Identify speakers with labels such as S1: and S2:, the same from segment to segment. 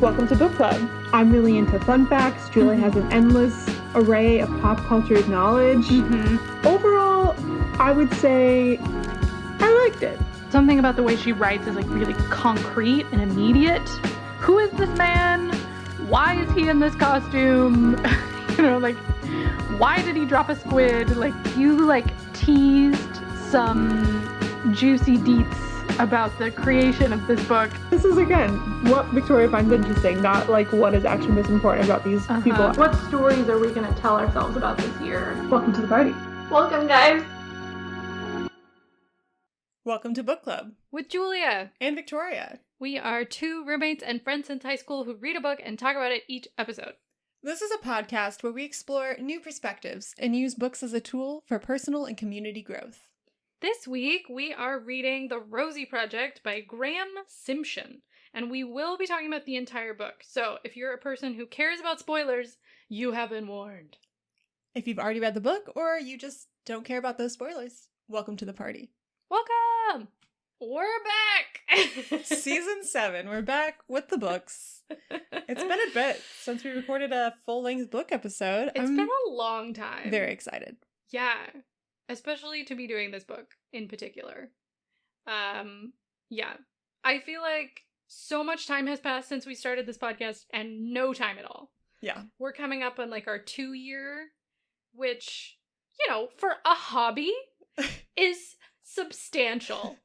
S1: Welcome to Book Club. I'm really into fun facts. Julie has an endless array of pop culture knowledge. Overall, I would say I liked it.
S2: Something about the way she writes is like really concrete and immediate. Who is this man? Why is he in this costume? Like, why did he drop a squid? Like, you teased some juicy deets about the creation of this book.
S1: This is, again, what Victoria finds interesting, not what is actually most important about these people.
S2: What stories are we going to tell ourselves about this year?
S1: Welcome to the party.
S2: Welcome, guys.
S3: Welcome to Book Club.
S2: With Julia.
S3: And Victoria.
S2: We are two roommates and friends since high school who read a book and talk about it each episode.
S3: This is a podcast where we explore new perspectives and use books as a tool for personal and community growth.
S2: This week, we are reading The Rosie Project by Graeme Simsion, and we will be talking about the entire book. So if you're a person who cares about spoilers, you have been warned.
S3: If you've already read the book or you just don't care about those spoilers, welcome to the party.
S2: Welcome! We're back!
S3: Season 7, we're back with the books. It's been a bit since we recorded a full-length book episode.
S2: It's been a long time.
S3: Very excited.
S2: Yeah. Especially to be doing this book in particular. Yeah. I feel like so much time has passed since we started this podcast and no time at all.
S3: Yeah.
S2: We're coming up on our 2-year, which, for a hobby is substantial.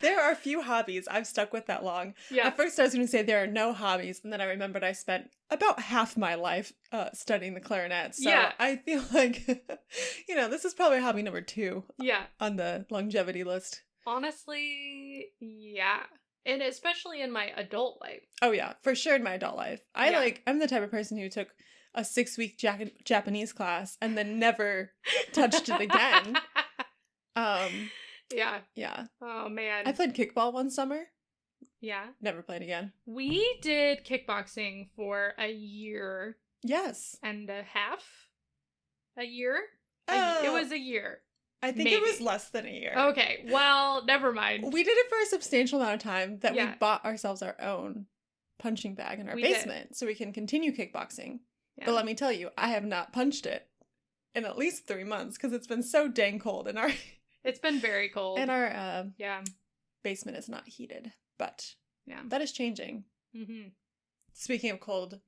S3: There are few hobbies I've stuck with that long.
S2: Yeah.
S3: At first I was going to say there are no hobbies, and then I remembered I spent about half my life studying the clarinet. So
S2: yeah.
S3: I feel like, this is probably hobby number 2 on the longevity list.
S2: Honestly, yeah. And especially in my adult life.
S3: Oh yeah, for sure in my adult life. I'm the type of person who took a 6-week Japanese class and then never touched it again.
S2: Yeah.
S3: Yeah.
S2: Oh, man.
S3: I played kickball one summer.
S2: Yeah.
S3: Never played again.
S2: We did kickboxing for a year.
S3: Yes.
S2: And a half? A year?
S3: Oh.
S2: It was a year.
S3: I think it was less than a year.
S2: Okay. Well, never mind.
S3: We did it for a substantial amount of time that
S2: we
S3: bought ourselves our own punching bag in our basement so we can continue kickboxing. Yeah. But let me tell you, I have not punched it in at least 3 months because it's been so dang cold in our...
S2: It's been very cold.
S3: And our basement is not heated, but that is changing.
S2: Mm-hmm.
S3: Speaking of cold,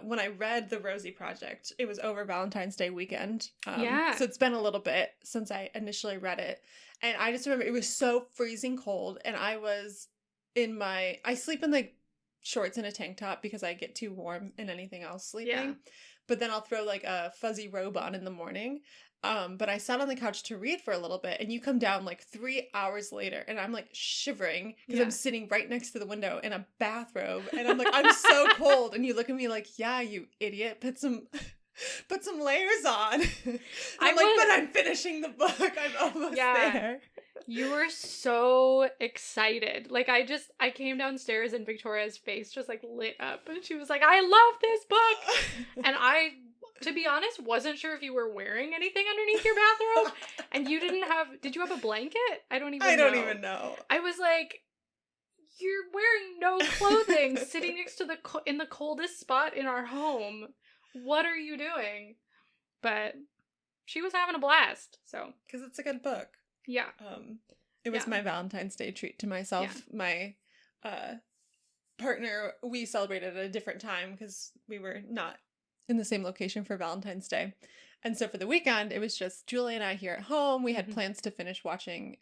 S3: when I read The Rosie Project, it was over Valentine's Day weekend. So it's been a little bit since I initially read it. And I just remember it was so freezing cold, and I was I sleep in shorts and a tank top because I get too warm in anything else sleeping. Yeah. But then I'll throw a fuzzy robe on in the morning. But I sat on the couch to read for a little bit, and you come down 3 hours later, and I'm shivering because I'm sitting right next to the window in a bathrobe, and I'm I'm so cold, and you look at me yeah, you idiot, put some layers on. But I'm finishing the book. I'm almost there.
S2: You were so excited. I came downstairs and Victoria's face just lit up, and she was like, I love this book. And I, to be honest, wasn't sure if you were wearing anything underneath your bathrobe. And you did you have a blanket? I don't even know. I was like, you're wearing no clothing sitting next to in the coldest spot in our home. What are you doing? But she was having a blast, so.
S3: Because it's a good book.
S2: Yeah.
S3: It was my Valentine's Day treat to myself. Yeah. My partner, we celebrated at a different time because we were not in the same location for Valentine's Day. And so for the weekend, it was just Julie and I here at home. We had plans to finish watching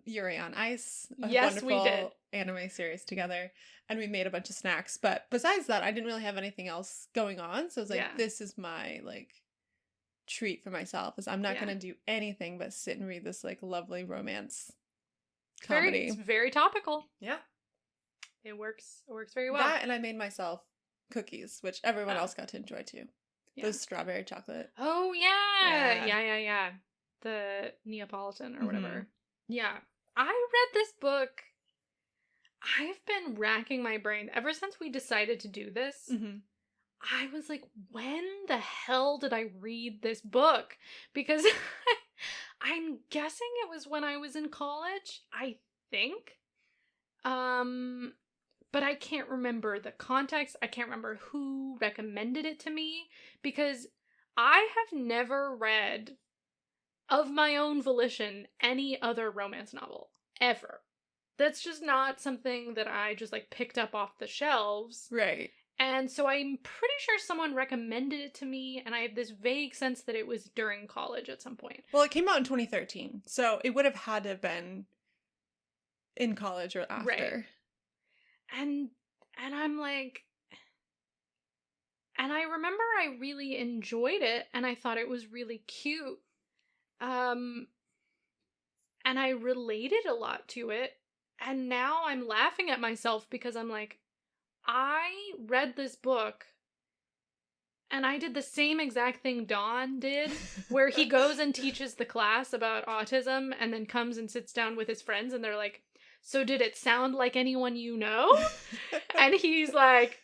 S3: Yuri on Ice, a wonderful anime series together. And we made a bunch of snacks. But besides that, I didn't really have anything else going on. So I was this is my, treat for myself, is I'm not going to do anything but sit and read this, lovely romance comedy.
S2: It's very topical.
S3: Yeah.
S2: It works very well.
S3: That, and I made myself cookies, which everyone else got to enjoy too. Yeah. Those strawberry chocolate.
S2: Oh, yeah. Yeah. The Neapolitan or whatever. Yeah. I read this book. I've been racking my brain ever since we decided to do this. Mm-hmm. I was like, when the hell did I read this book? Because I'm guessing it was when I was in college, I think. but I can't remember the context. I can't remember who recommended it to me, because I have never read, of my own volition, any other romance novel. Ever. That's just not something that I just, like, picked up off the shelves.
S3: Right.
S2: And so I'm pretty sure someone recommended it to me, and I have this vague sense that it was during college at some point.
S3: Well, it came out in 2013, so it would have had to have been in college or after.
S2: Right. And I'm like... And I remember I really enjoyed it, and I thought it was really cute. And I related a lot to it, and now I'm laughing at myself because I'm like, I read this book and I did the same exact thing Don did, where he goes and teaches the class about autism and then comes and sits down with his friends and they're like, so did it sound like anyone you know? And he's like,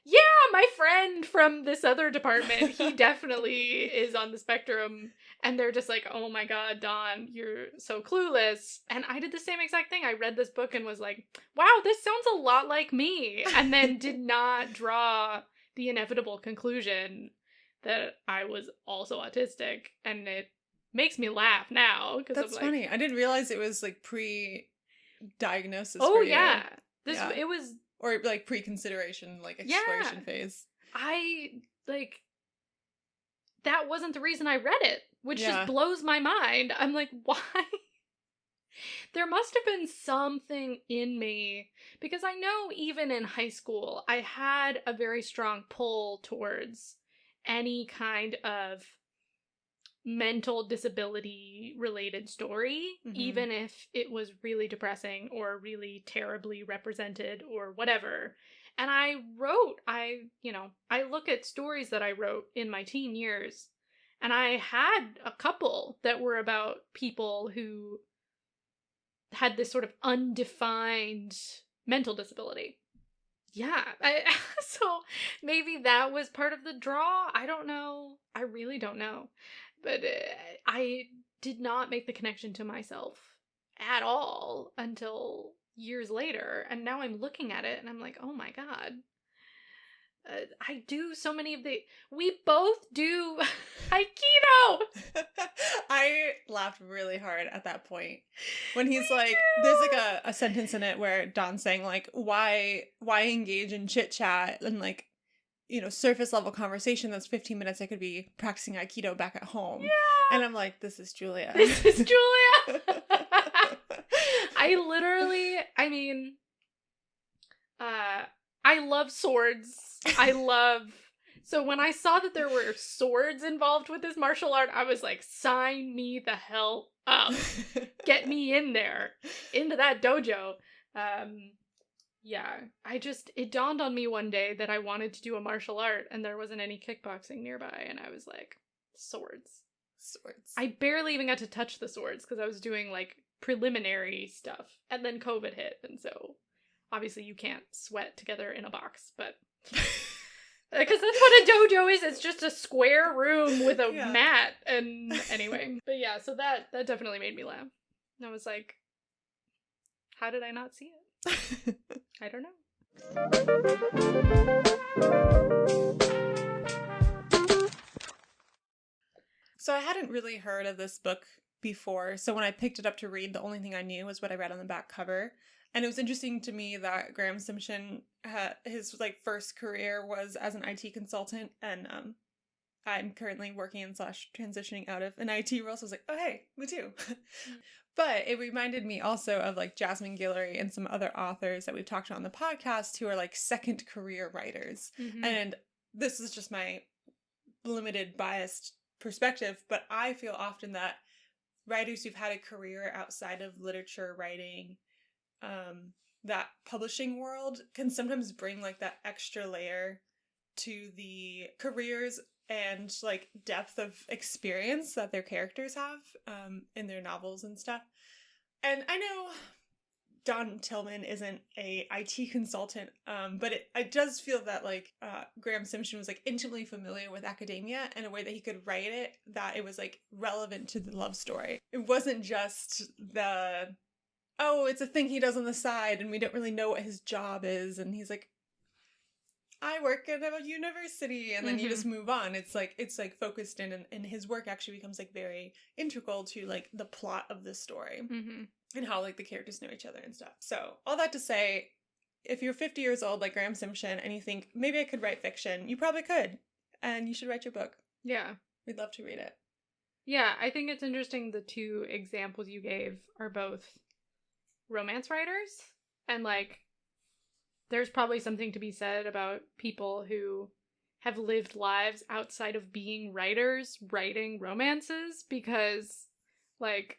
S2: yeah, my friend from this other department, he definitely is on the spectrum. And they're just like, oh my god, Dawn, you're so clueless. And I did the same exact thing. I read this book and was like, wow, this sounds a lot like me. And then did not draw the inevitable conclusion that I was also autistic. And it makes me laugh now.
S3: That's funny. I didn't realize it was like pre-diagnosis.
S2: Oh,
S3: for you.
S2: yeah.
S3: Yeah.
S2: It was...
S3: Or like pre-consideration, like exploration phase.
S2: That wasn't the reason I read it, which just blows my mind. I'm like, why? There must have been something in me, because I know even in high school, I had a very strong pull towards any kind of mental disability related story, even if it was really depressing or really terribly represented or whatever. And I look at stories that I wrote in my teen years, and I had a couple that were about people who had this sort of undefined mental disability. Yeah. So maybe that was part of the draw. I don't know. I really don't know. But I did not make the connection to myself at all until years later. And now I'm looking at it and I'm like, oh my god. I do so many of the... We both do Aikido!
S3: I laughed really hard at that point. When he's like, there's like a sentence in it where Don's saying like, why engage in chit chat and like, surface level conversation that's 15 minutes I could be practicing Aikido back at home.
S2: Yeah.
S3: And I'm like, this is Julia.
S2: This is Julia! I love swords. So when I saw that there were swords involved with this martial art, I was like, sign me the hell up. Get me in there. Into that dojo. Yeah, it dawned on me one day that I wanted to do a martial art and there wasn't any kickboxing nearby, and I was like, swords. I barely even got to touch the swords because I was doing like preliminary stuff, and then COVID hit, and so obviously you can't sweat together in a box, but because that's what a dojo is. It's just a square room with a mat, and anyway. But yeah, so that definitely made me laugh. And I was like, how did I not see it? I don't know.
S3: So I hadn't really heard of this book before, so when I picked it up to read, the only thing I knew was what I read on the back cover. And it was interesting to me that Graeme Simsion, his like first career was as an IT consultant, and I'm currently working in / transitioning out of an IT role, so I was like, oh hey, me too. But it reminded me also of like Jasmine Guillory and some other authors that we've talked about on the podcast who are like second career writers. And this is just my limited biased perspective, but I feel often that writers who've had a career outside of literature writing, that publishing world, can sometimes bring like that extra layer to the careers and like depth of experience that their characters have in their novels and stuff. And I know Don Tillman isn't a IT consultant, but it does feel that like Graeme Simsion was like intimately familiar with academia in a way that he could write it, that it was like relevant to the love story. It wasn't just the oh, it's a thing he does on the side and we don't really know what his job is. And he's like, I work at a university, and then you just move on. It's like focused in, and his work actually becomes like very integral to like the plot of the story and how like the characters know each other and stuff. So all that to say, if you're 50 years old like Graeme Simsion and you think maybe I could write fiction, you probably could, and you should write your book.
S2: Yeah,
S3: we'd love to read it.
S2: Yeah, I think it's interesting. The two examples you gave are both romance writers, and like, there's probably something to be said about people who have lived lives outside of being writers writing romances, because, like,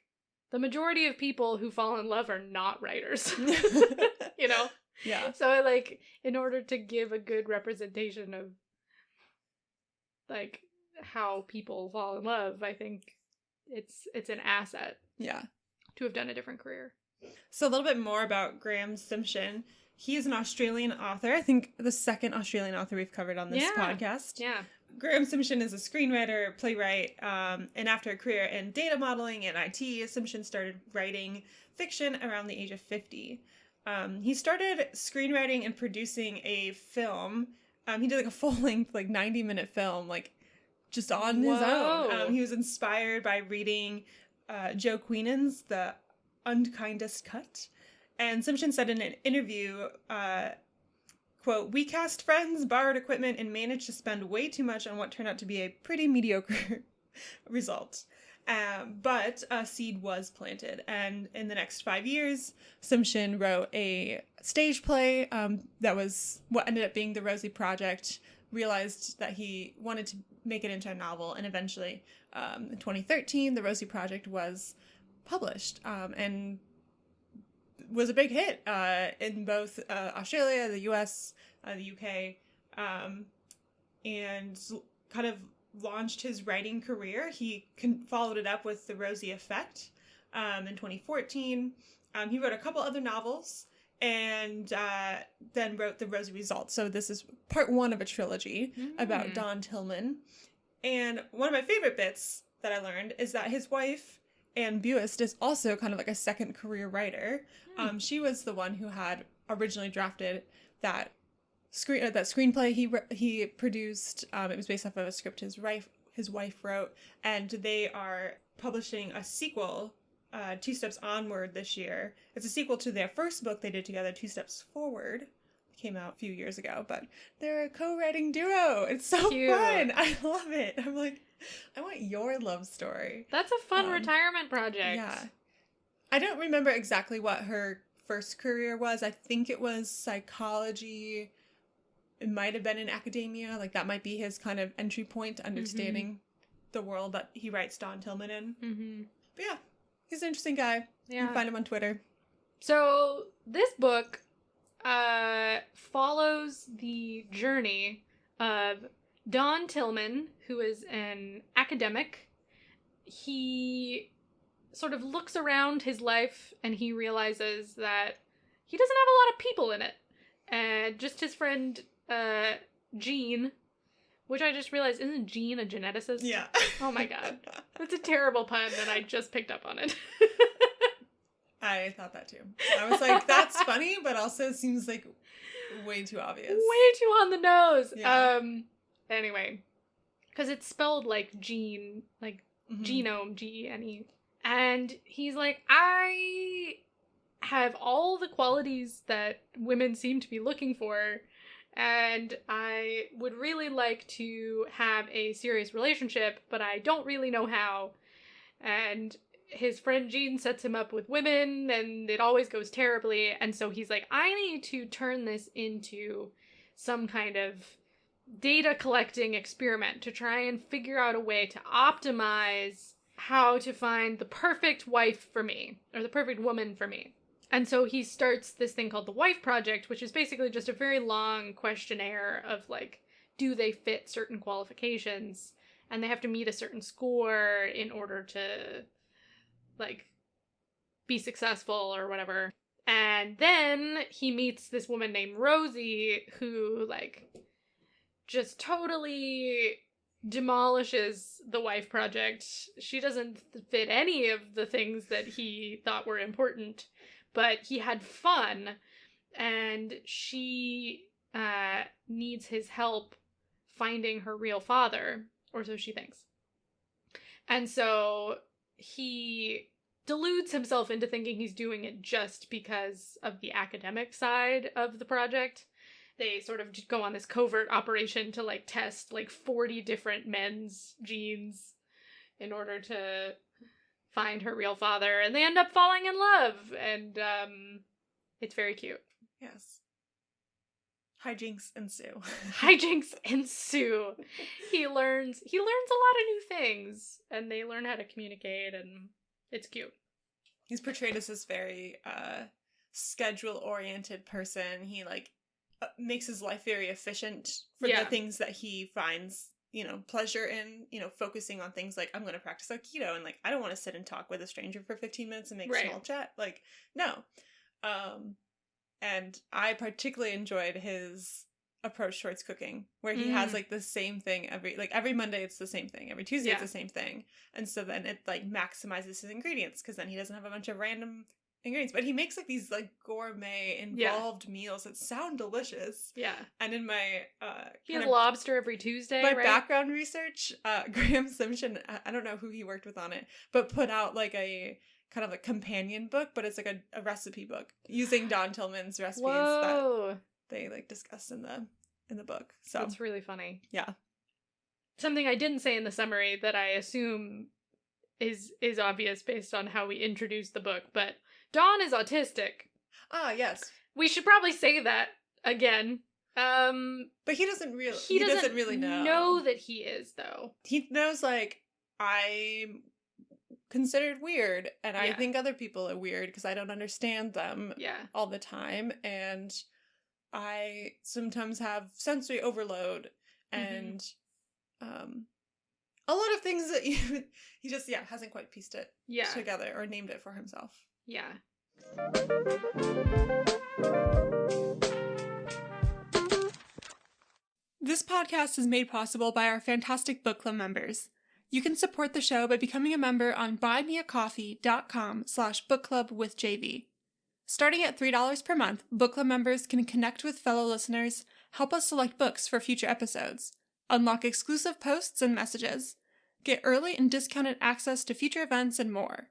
S2: the majority of people who fall in love are not writers. You know?
S3: Yeah.
S2: So, like, in order to give a good representation of, like, how people fall in love, I think it's an asset.
S3: Yeah.
S2: To have done a different career.
S3: So a little bit more about Graeme Simsion. He is an Australian author. I think the second Australian author we've covered on this podcast.
S2: Yeah.
S3: Graeme Simsion is a screenwriter, playwright, and after a career in data modeling and IT, Simsion started writing fiction around the age of 50. He started screenwriting and producing a film. He did like a full-length, like 90-minute film, like just on his own. He was inspired by reading Joe Queenan's The Unkindest Cut. And Simsion said in an interview, quote, "We cast friends, borrowed equipment, and managed to spend way too much on what turned out to be a pretty mediocre result. But a seed was planted. And in the next 5 years, Simsion wrote a stage play that was what ended up being the Rosie Project, realized that he wanted to make it into a novel, and eventually, in 2013, the Rosie Project was published and was a big hit in both Australia, the US, the UK, and kind of launched his writing career. He followed it up with The Rosie Effect in 2014. He wrote a couple other novels and then wrote The Rosie Result. So this is part one of a trilogy about Don Tillman. And one of my favorite bits that I learned is that his wife, Anne Buist, is also kind of like a second career writer. She was the one who had originally drafted that screenplay he produced. It was based off of a script his wife wrote, and they are publishing a sequel, Two Steps Onward, this year. It's a sequel to their first book they did together, Two Steps Forward. It came out a few years ago, but they're a co-writing duo. It's so fun. I love it. I'm like, I want your love story.
S2: That's a fun retirement project.
S3: Yeah. I don't remember exactly what her first career was. I think it was psychology. It might have been in academia. Like, that might be his kind of entry point to understanding the world that he writes Don Tillman in. But yeah, he's an interesting guy. Yeah. You can find him on Twitter.
S2: So this book follows the journey of Don Tillman, who is an academic. He sort of looks around his life and he realizes that he doesn't have a lot of people in it. And just his friend, Jean, which I just realized, isn't Jean a geneticist?
S3: Yeah.
S2: Oh my god. That's a terrible pun and I just picked up on it.
S3: I thought that too. I was like, that's funny, but also seems like way too obvious.
S2: Way too on the nose.
S3: Yeah.
S2: Anyway, because it's spelled like gene, like genome, Gene. And he's like, I have all the qualities that women seem to be looking for, and I would really like to have a serious relationship, but I don't really know how. And his friend Jean sets him up with women, and it always goes terribly, and so he's like, I need to turn this into some kind of data collecting experiment to try and figure out a way to optimize how to find the perfect wife for me, or the perfect woman for me. And so he starts this thing called the Wife Project, which is basically just a very long questionnaire of, like, do they fit certain qualifications, and they have to meet a certain score in order to, like, be successful or whatever. And then he meets this woman named Rosie who, like, just totally demolishes the Wife Project. She doesn't fit any of the things that he thought were important, but he had fun, and she needs his help finding her real father, or so she thinks. And so he deludes himself into thinking he's doing it just because of the academic side of the project. They sort of go on this covert operation to, like, test, like, 40 different men's genes in order to find her real father, and they end up falling in love, and it's very cute.
S3: Yes. Hijinks ensue.
S2: Hijinks ensue. He learns a lot of new things, and they learn how to communicate, and it's cute.
S3: He's portrayed as this very schedule-oriented person. He, like, makes his life very efficient for the things that he finds, you know, pleasure in, you know, focusing on things like, I'm going to practice Aikido, and, like, I don't want to sit and talk with a stranger for 15 minutes and make small chat. Like, no. And I particularly enjoyed his approach towards cooking, where he has, like, the same thing every Monday it's the same thing, every Tuesday it's the same thing, and so then it, like, maximizes his ingredients, because then he doesn't have a bunch of random ingredients, but he makes, like, these, like, gourmet involved meals that sound delicious. And in my
S2: he has lobster every Tuesday.
S3: My background research, Graeme Simsion, I don't know who he worked with on it, but put out, like, a kind of a companion book, but it's, like, a recipe book using Don Tillman's recipes that they, like, discuss in the book. So
S2: that's really funny.
S3: Yeah.
S2: Something I didn't say in the summary that I assume is obvious based on how we introduced the book, but Don is autistic.
S3: Ah, yes.
S2: We should probably say that again.
S3: But he doesn't really
S2: know that he is, though.
S3: He knows, like, I'm considered weird, and I think other people are weird because I don't understand them all the time, and I sometimes have sensory overload, and a lot of things that he just hasn't quite pieced it together or named it for himself.
S2: Yeah.
S3: This podcast is made possible by our fantastic book club members. You can support the show by becoming a member on buymeacoffee.com/bookclubwithjv. Starting at $3 per month, book club members can connect with fellow listeners, help us select books for future episodes, unlock exclusive posts and messages, get early and discounted access to future events, and more.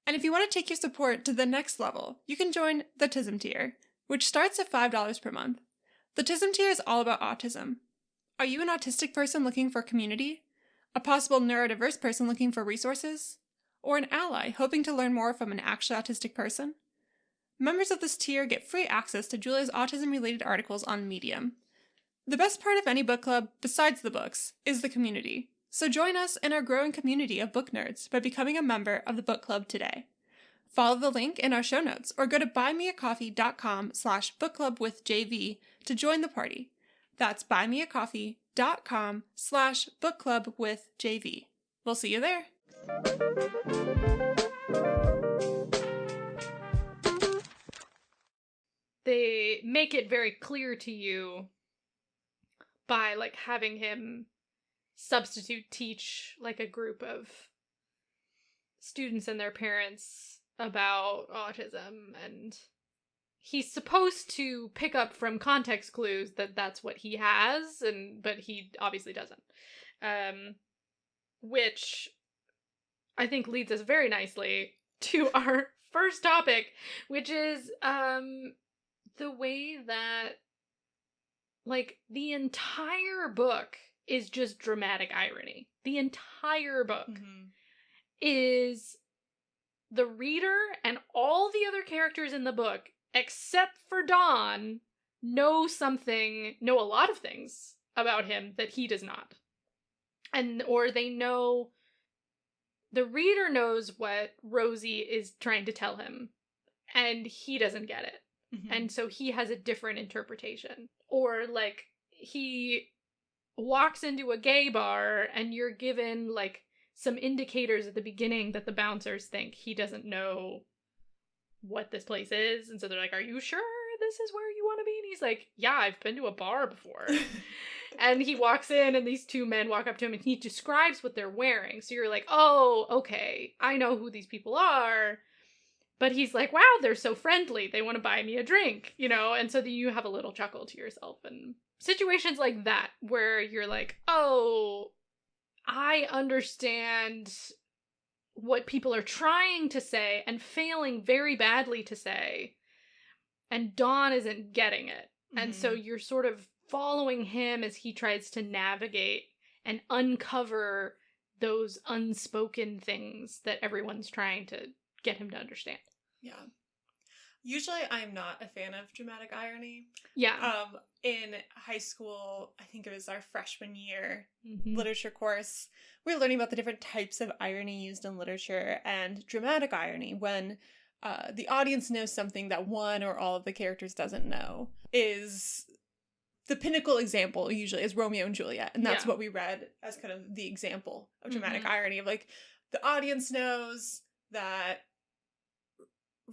S3: And if you want to take your support to the next level, you can join the TISM tier, which starts at $5 per month. The TISM tier is all about autism. Are you an autistic person looking for community? A possible neurodiverse person looking for resources? Or an ally hoping to learn more from an actually autistic person? Members of this tier get free access to Julia's autism-related articles on Medium. The best part of any book club, besides the books, is the community. So join us in our growing community of book nerds by becoming a member of the book club today. Follow the link in our show notes or go to buymeacoffee.com/bookclubwithjv to join the party. That's buymeacoffee.com/bookclubwithjv. We'll see you there.
S2: They make it very clear to you by, like, having him substitute teach, like, a group of students and their parents about autism, and he's supposed to pick up from context clues that that's what he has, but he obviously doesn't. Which I think leads us very nicely to our first topic, which is the way that, like, the entire book is just dramatic irony. The entire book is the reader and all the other characters in the book, except for Dawn, know a lot of things about him that he does not. Or they know, the reader knows what Rosie is trying to tell him, and he doesn't get it. And so he has a different interpretation. Or, like, he walks into a gay bar and you're given, like, some indicators at the beginning that the bouncers think he doesn't know what this place is. And so they're like, are you sure this is where you want to be? And he's like, yeah, I've been to a bar before. And he walks in and these two men walk up to him and he describes what they're wearing. So you're like, oh, okay, I know who these people are. But he's like, wow, they're so friendly. They want to buy me a drink, you know? And so then you have a little chuckle to yourself. And situations like that where you're like, oh, I understand what people are trying to say and failing very badly to say. And Dawn isn't getting it. And so you're sort of following him as he tries to navigate and uncover those unspoken things that everyone's trying to get him to understand.
S3: Yeah. Usually I'm not a fan of dramatic irony.
S2: Yeah.
S3: In high school, I think it was our freshman year literature course, we were learning about the different types of irony used in literature, and dramatic irony, when the audience knows something that one or all of the characters doesn't know, is the pinnacle example usually is Romeo and Juliet. And that's what we read as kind of the example of dramatic irony, of like, the audience knows that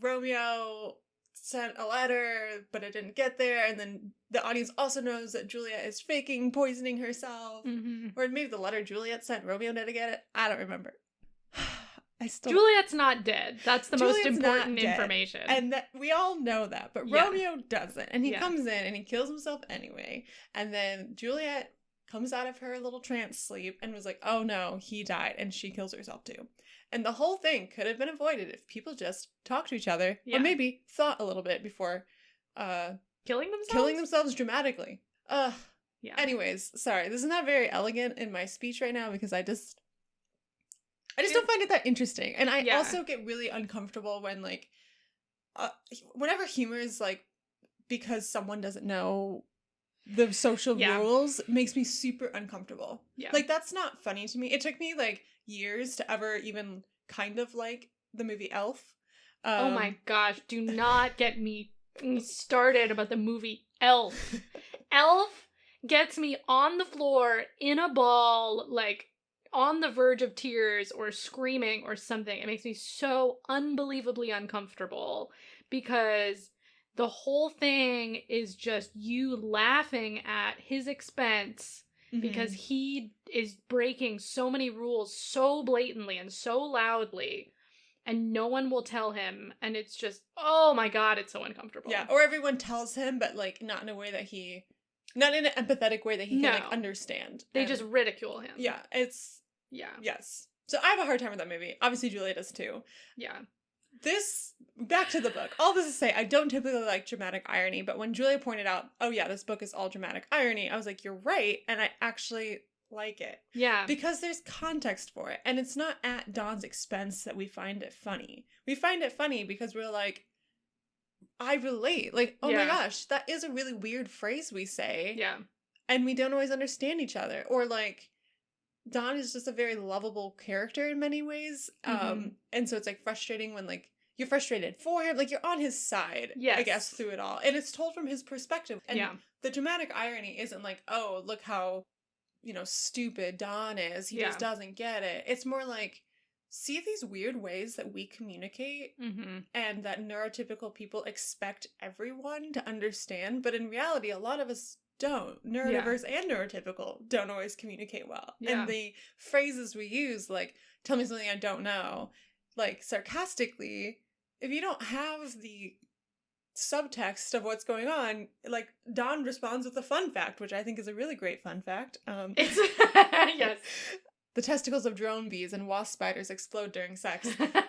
S3: Romeo sent a letter, but it didn't get there, and then the audience also knows that Juliet is faking poisoning herself. Or maybe the letter Juliet sent, Romeo didn't get it. I don't remember.
S2: Juliet's not dead. That's the most important information.
S3: And that, we all know that, but Romeo doesn't. And he comes in and he kills himself anyway. And then Juliet comes out of her little trance sleep and was like, oh no, he died. And she kills herself too. And the whole thing could have been avoided if people just talked to each other, or maybe thought a little bit before
S2: killing
S3: themselves dramatically. Anyways, sorry, this is not very elegant in my speech right now, because I just don't find it that interesting. And I also get really uncomfortable when, like, whenever humor is, like, because someone doesn't know the social rules, makes me super uncomfortable. Yeah. Like, that's not funny to me. It took me, like, years to ever even kind of like the movie Elf.
S2: Oh my gosh, do not get me started about the movie Elf. Elf gets me on the floor in a ball, like, on the verge of tears or screaming or something. It makes me so unbelievably uncomfortable, because the whole thing is just you laughing at his expense, because he is breaking so many rules so blatantly and so loudly, and no one will tell him, and it's just, oh my god, it's so uncomfortable.
S3: Yeah, or everyone tells him, but, like, not in a way that he, not in an empathetic way that he can, like, understand.
S2: They just ridicule him.
S3: Yeah, it's... Yeah. Yes. So I have a hard time with that movie. Obviously, Julia does too. Yeah. This, back to the book. All this to say, I don't typically like dramatic irony, but when Julia pointed out, oh yeah, this book is all dramatic irony, I was like, you're right, and I actually like it. Yeah. Because there's context for it, and it's not at Dawn's expense that we find it funny. We find it funny because we're like, I relate. Like, oh my gosh, that is a really weird phrase we say. Yeah. And we don't always understand each other. Or, like, Dawn is just a very lovable character in many ways. And so it's, like, frustrating when, like, you're frustrated for him. Like, you're on his side, I guess, through it all. And it's told from his perspective. And the dramatic irony isn't like, oh, look how, you know, stupid Dawn is. He just doesn't get it. It's more like, see these weird ways that we communicate and that neurotypical people expect everyone to understand. But in reality, a lot of us don't. Neurodiverse and neurotypical don't always communicate well. And the phrases we use, like, tell me something I don't know, like, sarcastically, if you don't have the subtext of what's going on, like, Dawn responds with a fun fact, which I think is a really great fun fact. It's yes. The testicles of drone bees and wasp spiders explode during sex. Yeah,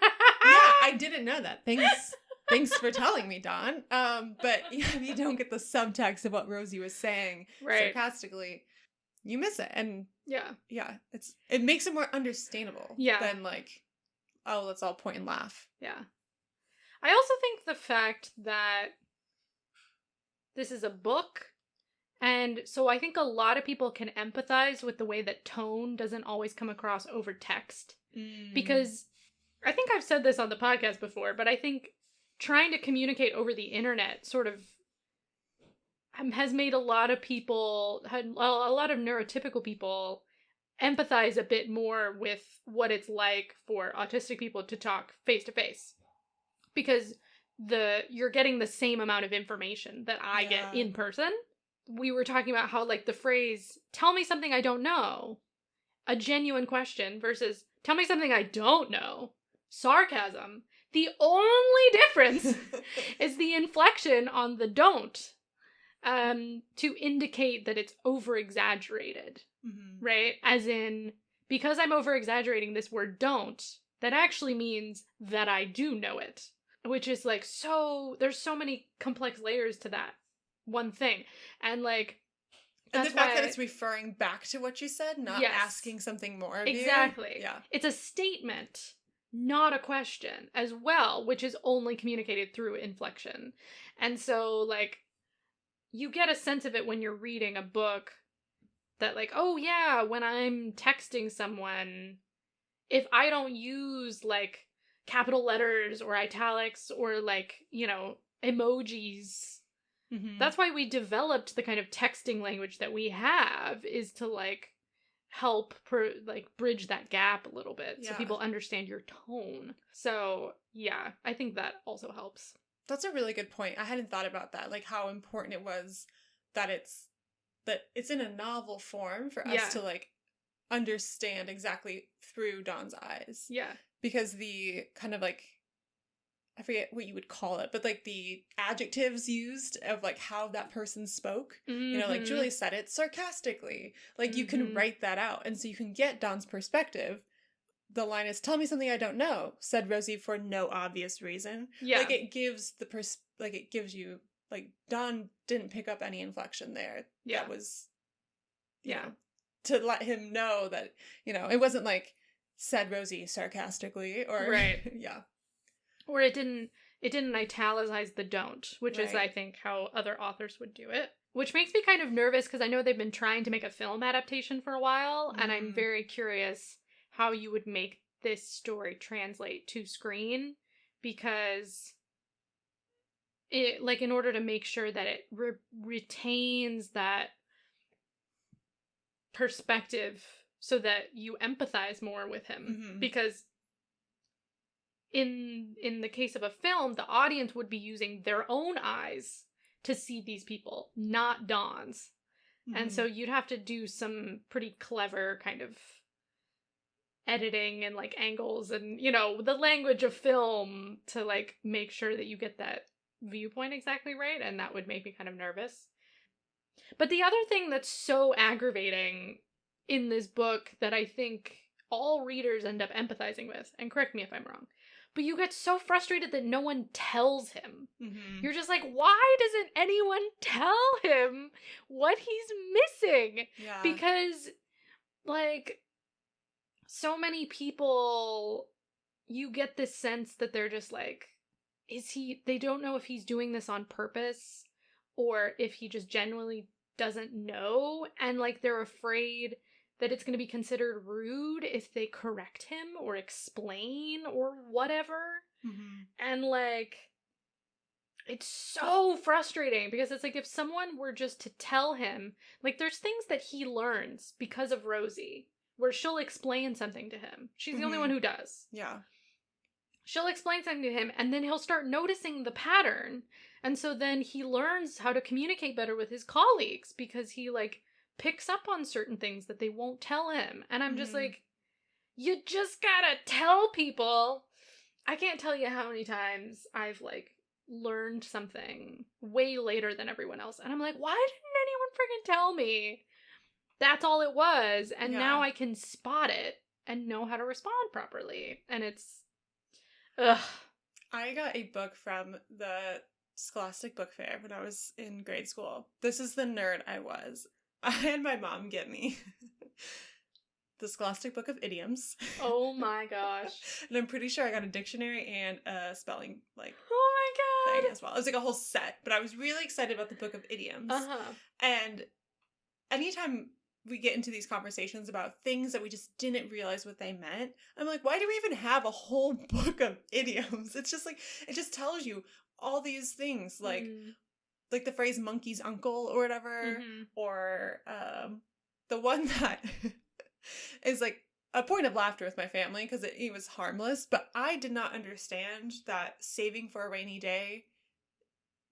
S3: I didn't know that. Thanks for telling me, Dawn. But if you don't get the subtext of what Rosie was saying sarcastically, you miss it. And it makes it more understandable than, like, oh, let's all point and laugh. Yeah.
S2: I also think the fact that this is a book, and so I think a lot of people can empathize with the way that tone doesn't always come across over text. Because I think I've said this on the podcast before, but I think trying to communicate over the internet sort of has made a lot of people, a lot of neurotypical people, empathize a bit more with what it's like for autistic people to talk face to face. Because you're getting the same amount of information that I get in person. We were talking about how, like, the phrase, tell me something I don't know, a genuine question, versus tell me something I don't know, sarcasm. The only difference is the inflection on the don't, to indicate that it's over-exaggerated, right? As in, because I'm over-exaggerating this word don't, that actually means that I do know it, which is like there's so many complex layers to that one thing. And like,
S3: and the fact that it's referring back to what you said, not asking something more of you.
S2: Exactly.
S3: Yeah.
S2: It's a statement, not a question as well, which is only communicated through inflection. And so, like, you get a sense of it when you're reading a book that, like, oh yeah, when I'm texting someone, if I don't use, like, capital letters or italics or, like, you know, emojis, that's why we developed the kind of texting language that we have, is to, like, help bridge that gap a little bit so people understand your tone. So yeah, I think that also helps.
S3: That's a really good point. I hadn't thought about that, like how important it was that it's in a novel form for us to like understand exactly through Dawn's eyes.
S2: Yeah.
S3: Because the kind of like, I forget what you would call it, but like the adjectives used of like how that person spoke, you know, like Julie said it sarcastically, like you can write that out. And so you can get Dawn's perspective. The line is, tell me something I don't know, said Rosie for no obvious reason. Yeah. Like it gives it gives you, like, Dawn didn't pick up any inflection there. Yeah. That was, you know, to let him know that, you know, it wasn't like, said Rosie sarcastically or, yeah.
S2: Or it didn't italicize the don't, which is, I think, how other authors would do it. Which makes me kind of nervous because I know they've been trying to make a film adaptation for a while, and I'm very curious how you would make this story translate to screen, because it, like, in order to make sure that it retains that perspective so that you empathize more with him, because in the case of a film, the audience would be using their own eyes to see these people, not Dawn's. And so you'd have to do some pretty clever kind of editing and, like, angles and, you know, the language of film to, like, make sure that you get that viewpoint exactly right, and that would make me kind of nervous. But the other thing that's so aggravating in this book that I think all readers end up empathizing with, and correct me if I'm wrong, but you get so frustrated that no one tells him. You're just like, why doesn't anyone tell him what he's missing? Yeah. Because, like, so many people, you get this sense that they're just like, they don't know if he's doing this on purpose or if he just genuinely doesn't know, and, like, they're afraid that it's going to be considered rude if they correct him or explain or whatever. And, like, it's so frustrating because it's like, if someone were just to tell him, like, there's things that he learns because of Rosie where she'll explain something to him. She's the only one who does. Yeah. She'll explain something to him, and then he'll start noticing the pattern. And so then he learns how to communicate better with his colleagues because he, like, picks up on certain things that they won't tell him. And I'm just like, you just gotta tell people. I can't tell you how many times I've, like, learned something way later than everyone else. And I'm like, why didn't anyone freaking tell me? That's all it was. And now I can spot it and know how to respond properly. And it's, ugh.
S3: I got a book from the Scholastic Book Fair when I was in grade school. This is the nerd I was. I had my mom get me the Scholastic Book of Idioms.
S2: Oh my gosh.
S3: And I'm pretty sure I got a dictionary and a spelling, like,
S2: oh my god,
S3: thing as well. It was like a whole set, but I was really excited about the Book of Idioms. And anytime we get into these conversations about things that we just didn't realize what they meant, I'm like, why do we even have a whole book of idioms? It's just like, it just tells you all these things, like the phrase monkey's uncle or whatever, or the one that is like a point of laughter with my family because it was harmless, but I did not understand that saving for a rainy day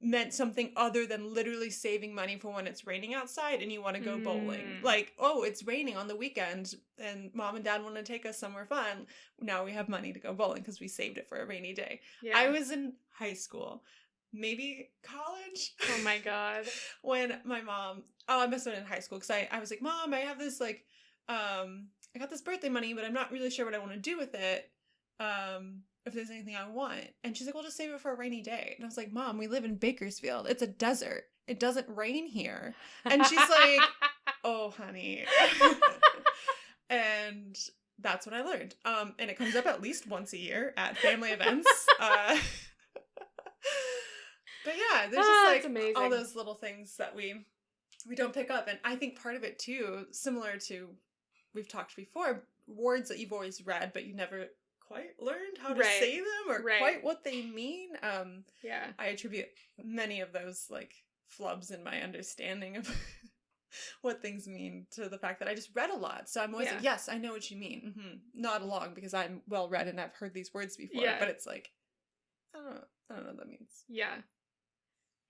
S3: meant something other than literally saving money for when it's raining outside and you want to go bowling. Like, oh, it's raining on the weekend and mom and dad want to take us somewhere fun. Now we have money to go bowling because we saved it for a rainy day. Yeah. I was in high school, maybe college.
S2: Oh my God.
S3: When my mom, I must have been in high school because I was like, Mom, I have this like, I got this birthday money, but I'm not really sure what I want to do with it. If there's anything I want. And she's like, well, just save it for a rainy day. And I was like, Mom, we live in Bakersfield. It's a desert. It doesn't rain here. And she's like, oh, honey. And that's what I learned. And it comes up at least once a year at family events. But yeah, there's just like all those little things that we don't pick up. And I think part of it too, similar to, we've talked before, words that you've always read, but you never quite learned how to say them or quite what they mean. I attribute many of those like flubs in my understanding of what things mean to the fact that I just read a lot. So I'm always like, yes, I know what you mean. Mm-hmm. Nod along because I'm well read and I've heard these words before. But it's like, I don't know what that means.
S2: Yeah.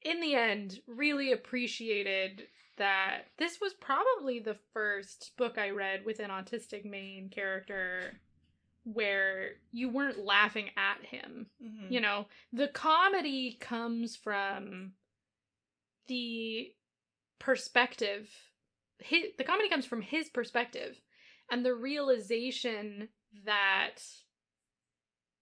S2: In the end, really appreciated that this was probably the first book I read with an autistic main character where you weren't laughing at him. Mm-hmm. You know, the comedy comes from the perspective. The comedy comes from his perspective and the realization that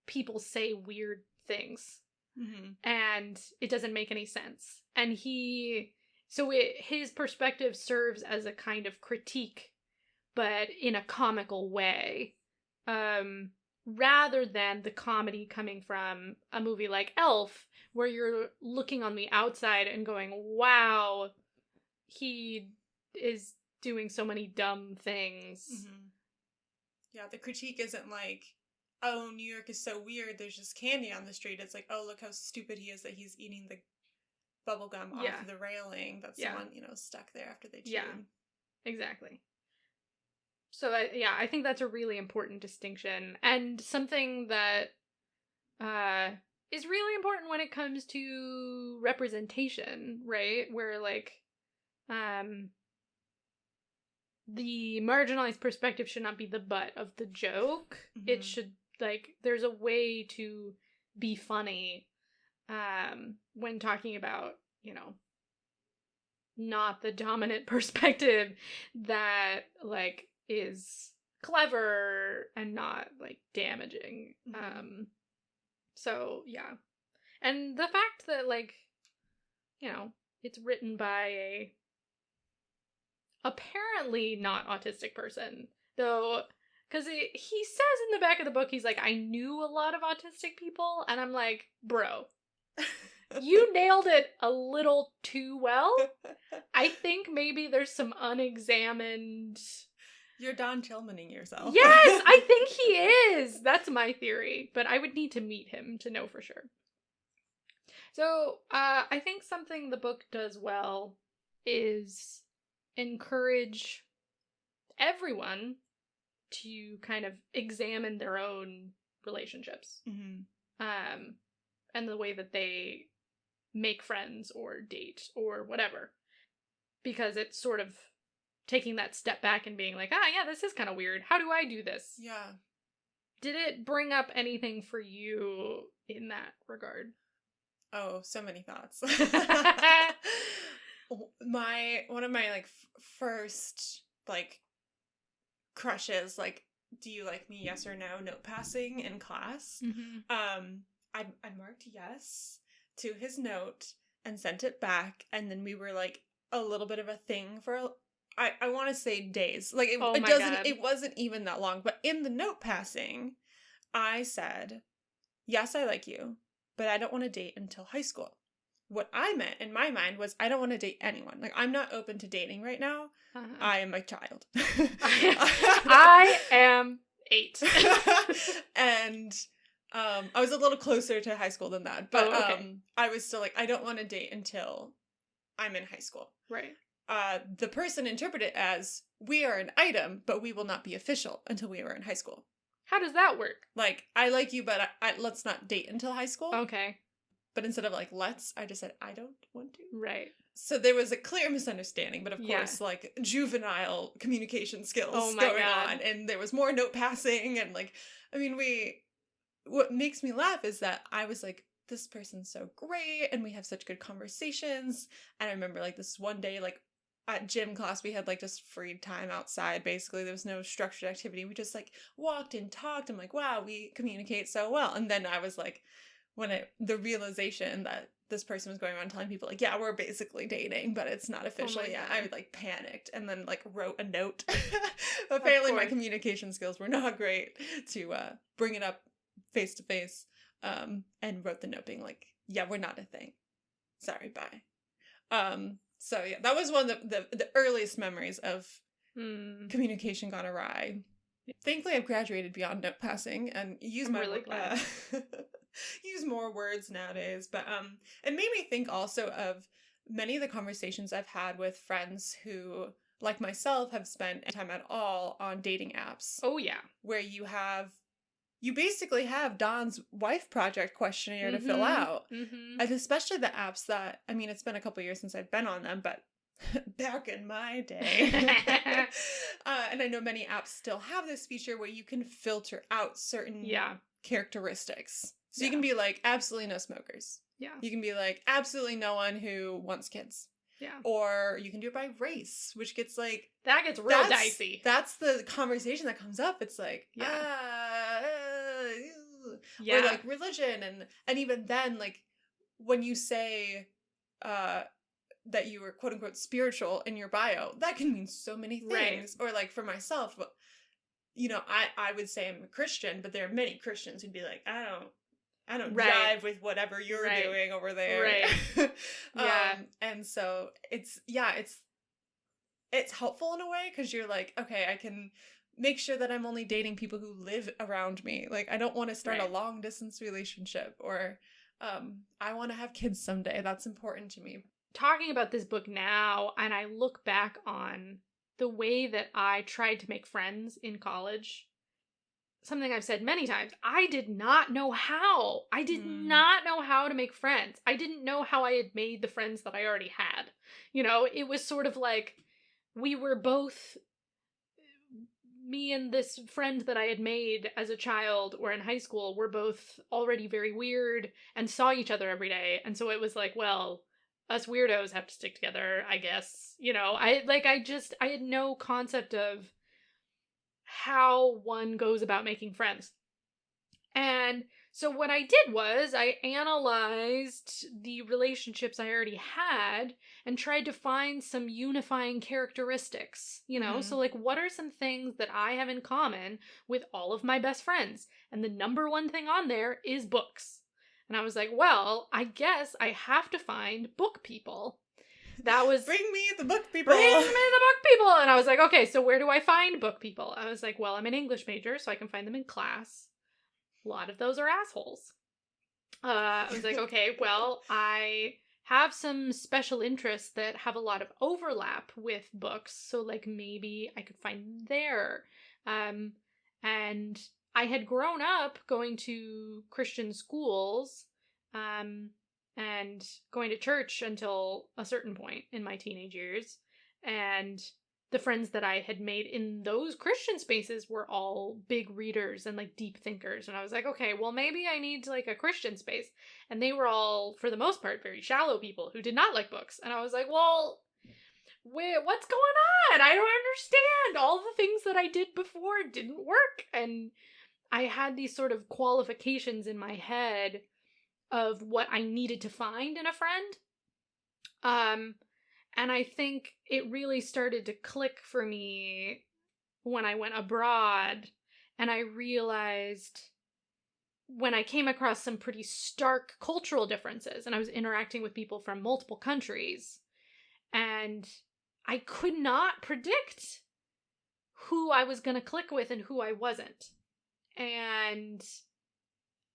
S2: people say weird things. Mm-hmm. And it doesn't make any sense. And his perspective serves as a kind of critique, but in a comical way. Rather than the comedy coming from a movie like Elf, where you're looking on the outside and going, wow, he is doing so many dumb things. Mm-hmm.
S3: Yeah, the critique isn't like, oh, New York is so weird, there's just candy on the street. It's like, oh, look how stupid he is that he's eating the bubble gum off the railing that's someone, stuck there after they chewed. Yeah,
S2: exactly. So, I think that's a really important distinction, and something that is really important when it comes to representation, right? Where, like, the marginalized perspective should not be the butt of the joke. Mm-hmm. It should, like, there's a way to be funny when talking about, not the dominant perspective that, like, is clever and not, like, damaging. Mm-hmm. So, yeah. And the fact that, like, it's written by a apparently not autistic person, though, because he says in the back of the book, he's like, I knew a lot of autistic people, and I'm like, bro, you nailed it a little too well. I think maybe there's some unexamined...
S3: You're Don Tillmaning yourself.
S2: Yes, I think he is. That's my theory, but I would need to meet him to know for sure. So, I think something the book does well is encourage everyone to kind of examine their own relationships. Mm-hmm. And the way that they make friends or date or whatever. Because it's sort of taking that step back and being like, this is kind of weird. How do I do this?
S3: Yeah.
S2: Did it bring up anything for you in that regard?
S3: Oh, so many thoughts. One of my, like, first, like, crushes, like, do you like me, yes or no, note passing in class. Mm-hmm. I marked yes to his note and sent it back, and then we were, like, a little bit of a thing for I want to say days. Like, it wasn't even that long, but in the note passing, I said, yes, I like you, but I don't want to date until high school. What I meant in my mind was I don't want to date anyone. Like, I'm not open to dating right now. Uh-huh. I am a child.
S2: I am 8.
S3: And I was a little closer to high school than that. But I was still like, I don't want to date until I'm in high school.
S2: Right.
S3: The person interpreted it as, we are an item, but we will not be official until we are in high school.
S2: How does that work?
S3: Like, I like you, but let's not date until high school.
S2: Okay.
S3: But instead of like, let's, I just said, I don't want to.
S2: Right.
S3: So there was a clear misunderstanding, but of course, like, juvenile communication skills going on. And there was more note passing. And like, I mean, what makes me laugh is that I was like, this person's so great. And we have such good conversations. And I remember like this one day, like, at gym class, we had like just free time outside, basically. There was no structured activity. We just like walked and talked. I'm like, wow, we communicate so well. And then I was like, the realization that this person was going around telling people like, yeah, we're basically dating, but it's not official yet. I like panicked and then like wrote a note. Apparently my communication skills were not great to bring it up face to face. And wrote the note being like, yeah, we're not a thing. Sorry, bye. So yeah, that was one of the earliest memories of communication gone awry. Thankfully, I've graduated beyond note passing and use use more words nowadays. But it made me think also of many of the conversations I've had with friends who, like myself, have spent time at all on dating apps.
S2: Oh yeah,
S3: where you basically have Don's wife project questionnaire to fill out. And especially the apps that, I mean, it's been a couple years since I've been on them, but back in my day. And I know many apps still have this feature where you can filter out certain characteristics. So you can be like, absolutely no smokers.
S2: Yeah.
S3: You can be like, absolutely no one who wants kids.
S2: Yeah. Or
S3: you can do it by race, which gets like...
S2: That gets real dicey.
S3: That's the conversation that comes up. It's like, or like religion. And even then, like, when you say that you were quote unquote spiritual in your bio, that can mean so many things. Right. Or like for myself, you know, I would say I'm a Christian, but there are many Christians who'd be like, I don't jive with whatever you're doing over there.
S2: Right.
S3: And so it's helpful in a way because you're like, okay, I can make sure that I'm only dating people who live around me. Like, I don't want to start a long distance relationship, or I want to have kids someday. That's important to me.
S2: Talking about this book now, and I look back on the way that I tried to make friends in college, something I've said many times, I did not know how. I did not know how to make friends. I didn't know how I had made the friends that I already had. You know, it was sort of like we were both, me and this friend that I had made as a child or in high school, were both already very weird and saw each other every day. And so it was like, well, us weirdos have to stick together, I guess. You know, I had no concept of how one goes about making friends. And so what I did was I analyzed the relationships I already had and tried to find some unifying characteristics, you know? So like, what are some things that I have in common with all of my best friends? And the number one thing on there is books. And I was like, well, I guess I have to find book people. That was...
S3: Bring me the book people!
S2: Bring me the book people! And I was like, okay, so where do I find book people? I was like, well, I'm an English major, so I can find them in class. A lot of those are assholes. I was like, okay, well, I have some special interests that have a lot of overlap with books, so like maybe I could find there. And I had grown up going to Christian schools, and going to church until a certain point in my teenage years. And the friends that I had made in those Christian spaces were all big readers and like deep thinkers. And I was like, okay, well, maybe I need like a Christian space. And they were all, for the most part, very shallow people who did not like books. And I was like, well, what's going on? I don't understand. All the things that I did before didn't work. And I had these sort of qualifications in my head of what I needed to find in a friend. And I think it really started to click for me when I went abroad, and I realized when I came across some pretty stark cultural differences, and I was interacting with people from multiple countries, and I could not predict who I was going to click with and who I wasn't. And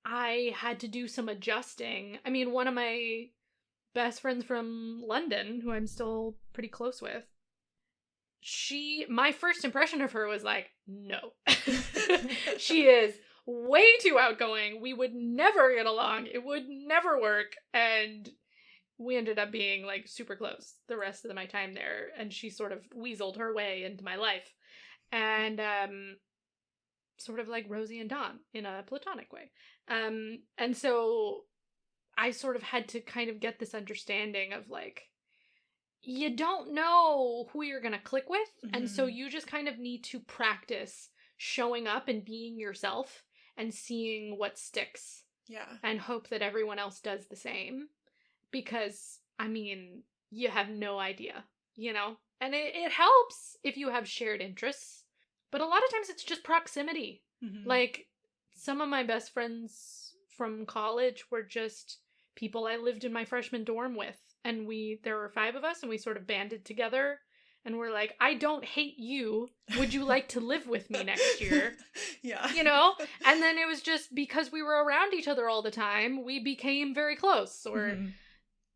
S2: I had to do some adjusting. I mean, one of my best friends from London, who I'm still pretty close with, my first impression of her was like, no. She is way too outgoing. We would never get along. It would never work. And we ended up being like super close the rest of my time there. And she sort of weaseled her way into my life. And sort of like Rosie and Dawn in a platonic way. And so I sort of had to kind of get this understanding of like, you don't know who you're going to click with. Mm-hmm. And so you just kind of need to practice showing up and being yourself and seeing what sticks.
S3: Yeah.
S2: And hope that everyone else does the same. Because, I mean, you have no idea, you know? And it helps if you have shared interests. But a lot of times it's just proximity. Mm-hmm. Like, some of my best friends from college were just people I lived in my freshman dorm with. And there were 5 of us, and we sort of banded together. And we're like, I don't hate you. Would you like to live with me next year?
S3: Yeah.
S2: You know? And then it was just because we were around each other all the time, we became very close. Or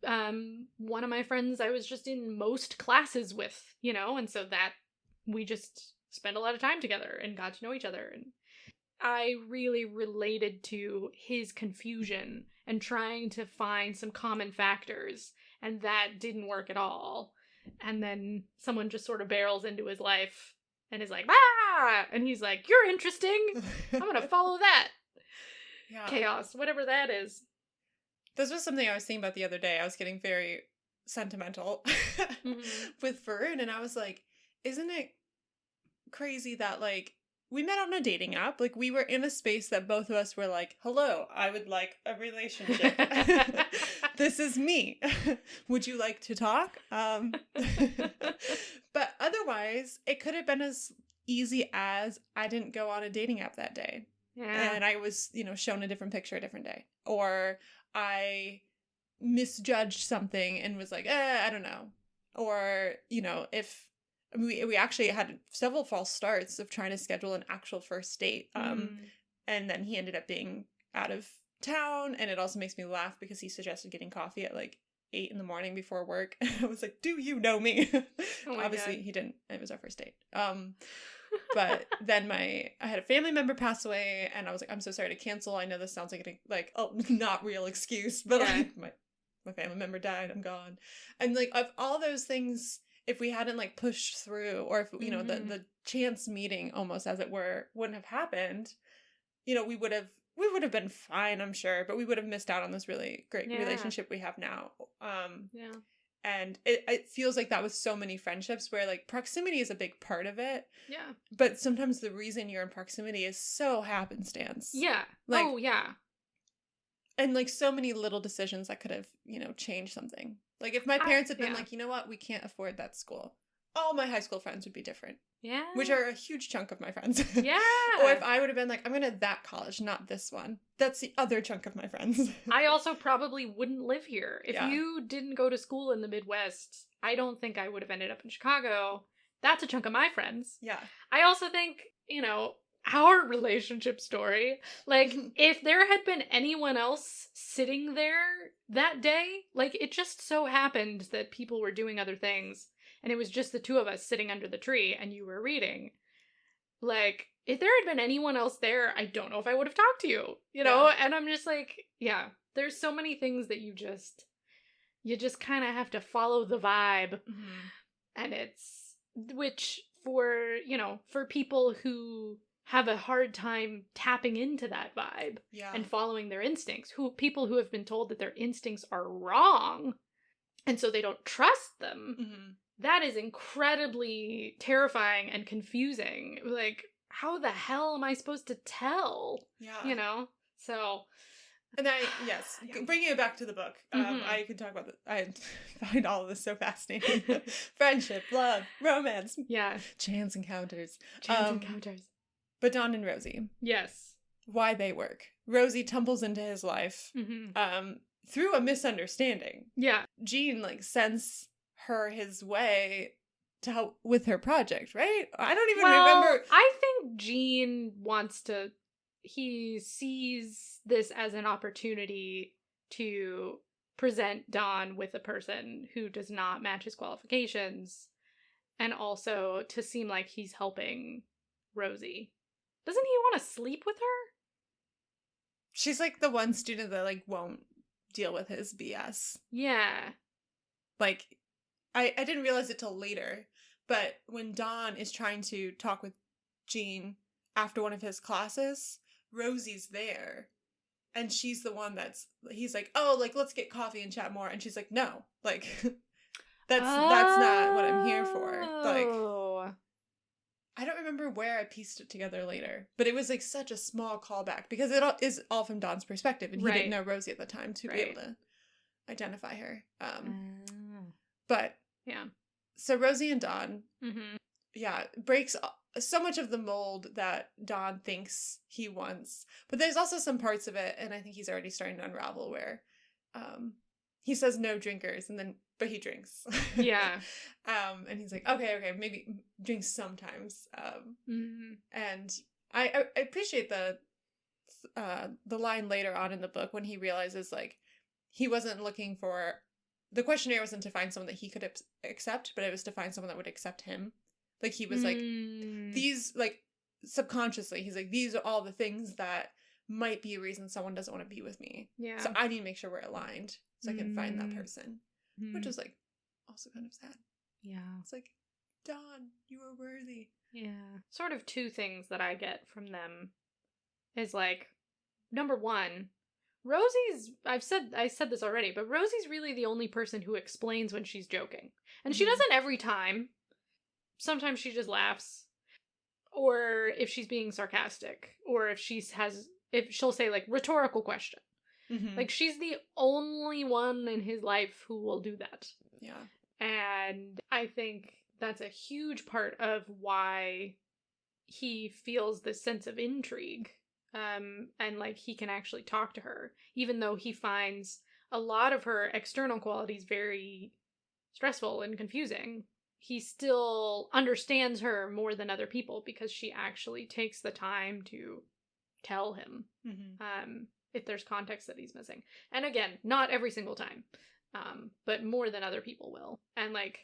S2: one of my friends I was just in most classes with, you know? And so that we just spent a lot of time together and got to know each other. And I really related to his confusion and trying to find some common factors. And that didn't work at all. And then someone just sort of barrels into his life and is like, ah! And he's like, you're interesting. I'm going to follow that. Yeah. Chaos, whatever that is.
S3: This was something I was thinking about the other day. I was getting very sentimental with Varun. And I was like, isn't it crazy that, like, we met on a dating app. Like, we were in a space that both of us were like, hello, I would like a relationship. This is me. Would you like to talk? But otherwise, it could have been as easy as I didn't go on a dating app that day. Yeah. And I was, you know, shown a different picture a different day. Or I misjudged something and was like, I don't know. Or, you know, if we actually had several false starts of trying to schedule an actual first date. And then he ended up being out of town. And it also makes me laugh because he suggested getting coffee at like 8 a.m. before work. I was like, do you know me? Oh obviously God. He didn't. It was our first date. But then I had a family member pass away and I was like, I'm so sorry to cancel. I know this sounds like a not real excuse, but like my family member died. I'm gone. And like of all those things, if we hadn't like pushed through, or if, you know, the chance meeting almost as it were wouldn't have happened, you know, we would have been fine, I'm sure, but we would have missed out on this really great relationship we have now. And it feels like that with so many friendships where like proximity is a big part of it. Yeah. But sometimes the reason you're in proximity is so happenstance.
S2: Yeah.
S3: Like,
S2: oh, yeah.
S3: And like so many little decisions that could have, you know, changed something. Like if my parents had been like, you know what, we can't afford that school, all my high school friends would be different. Yeah. Which are a huge chunk of my friends. Yeah. Or if I would have been like, I'm going to that college, not this one. That's the other chunk of my friends.
S2: I also probably wouldn't live here. If you didn't go to school in the Midwest, I don't think I would have ended up in Chicago. That's a chunk of my friends. Yeah. I also think, you know, our relationship story, like if there had been anyone else sitting there that day, like it just so happened that people were doing other things and it was just the 2 of us sitting under the tree and you were reading. Like if there had been anyone else there, I don't know if I would have talked to you, you know? And I'm just like, yeah, there's so many things that you just kind of have to follow the vibe. And which for, you know, for people who have a hard time tapping into that vibe and following their instincts, people who have been told that their instincts are wrong and so they don't trust them, that is incredibly terrifying and confusing. Like, how the hell am I supposed to tell? Yeah. You know? So...
S3: And bringing it back to the book, I could talk about I find all of this so fascinating. Friendship, love, romance, chance encounters. But Dawn and Rosie. Yes. Why they work. Rosie tumbles into his life through a misunderstanding. Yeah. Jean, like, sends her his way to help with her project, right? I don't even remember.
S2: I think Jean he sees this as an opportunity to present Dawn with a person who does not match his qualifications and also to seem like he's helping Rosie. Doesn't he want to sleep with her?
S3: She's like the one student that like won't deal with his BS.
S2: Yeah.
S3: Like, I didn't realize it till later, but when Don is trying to talk with Gene after one of his classes, Rosie's there. And she's the one he's like, oh, like, let's get coffee and chat more. And she's like, no, like, that's not what I'm here for. Like, I don't remember where I pieced it together later, but it was like such a small callback because it is all from Don's perspective, and he didn't know Rosie at the time to be able to identify her. But
S2: yeah,
S3: so Rosie and Don, breaks so much of the mold that Don thinks he wants, but there's also some parts of it, and I think he's already starting to unravel where, he says no drinkers, but he drinks.
S2: Yeah.
S3: And he's like, okay, maybe drinks sometimes. And I appreciate the line later on in the book when he realizes, like, he wasn't looking for, the questionnaire wasn't to find someone that he could accept, but it was to find someone that would accept him. Like, he was like, these, like, subconsciously, he's like, these are all the things that might be a reason someone doesn't want to be with me.
S2: Yeah.
S3: So I need to make sure we're aligned so I can find that person. Which was, like, also kind of sad.
S2: Yeah.
S3: It's like, Don, you are worthy.
S2: Yeah. Sort of two things that I get from them is, like, number one, Rosie's, I said this already, but Rosie's really the only person who explains when she's joking. And she doesn't every time. Sometimes she just laughs. Or if she's being sarcastic. Or if she'll say, like, rhetorical question. Like, she's the only one in his life who will do that.
S3: Yeah.
S2: And I think that's a huge part of why he feels this sense of intrigue. And, like, he can actually talk to her. Even though he finds a lot of her external qualities very stressful and confusing, he still understands her more than other people because she actually takes the time to tell him. If there's context that he's missing. And again, not every single time, but more than other people will. And, like,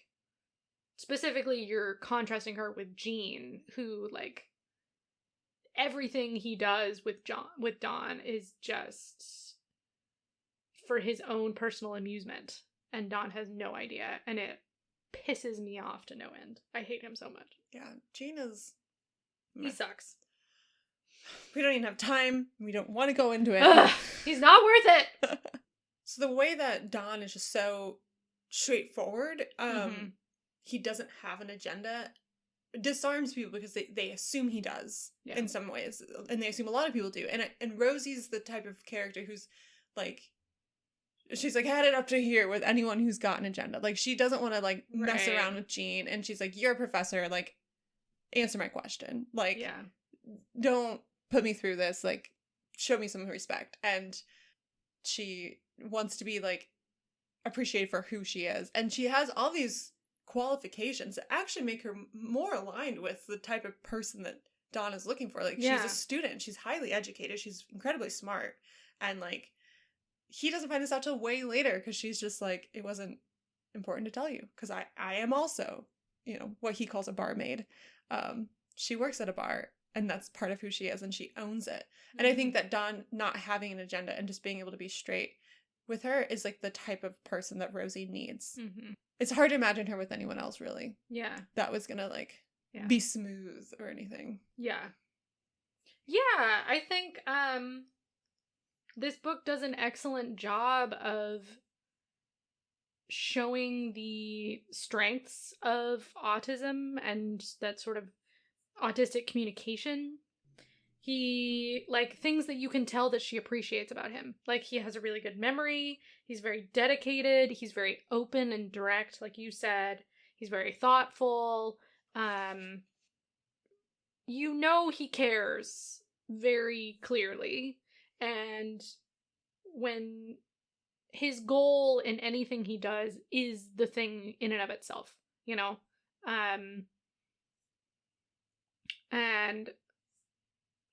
S2: specifically, you're contrasting her with Gene, who, like, everything he does with Don is just for his own personal amusement. And Don has no idea, and it pisses me off to no end. I hate him so much.
S3: Yeah, Gene is...
S2: He sucks.
S3: We don't even have time. We don't want to go into it.
S2: Ugh, he's not worth it!
S3: So the way that Don is just so straightforward, he doesn't have an agenda, disarms people because they assume he does in some ways. And they assume a lot of people do. And Rosie's the type of character who's, like, she's, like, had it up to here with anyone who's got an agenda. Like, she doesn't want to, like, mess around with Gene. And she's like, you're a professor. Like, answer my question. Like, don't put me through this. Like, show me some respect. And she wants to be, like, appreciated for who she is. And she has all these qualifications that actually make her more aligned with the type of person that Dawn is looking for. Like, she's a student. She's highly educated. She's incredibly smart. And, like, he doesn't find this out till way later because she's just like, it wasn't important to tell you because I am also, you know, what he calls a barmaid. She works at a bar and that's part of who she is and she owns it. And I think that Dawn not having an agenda and just being able to be straight with her is, like, the type of person that Rosie needs. It's hard to imagine her with anyone else, really. Yeah. That was gonna, like, be smooth or anything.
S2: Yeah. Yeah, I think, this book does an excellent job of showing the strengths of autism and that sort of autistic communication. He, like, things that you can tell that she appreciates about him. Like, he has a really good memory. He's very dedicated. He's very open and direct, like you said. He's very thoughtful. You know he cares very clearly. And when his goal in anything he does is the thing in and of itself, you know? And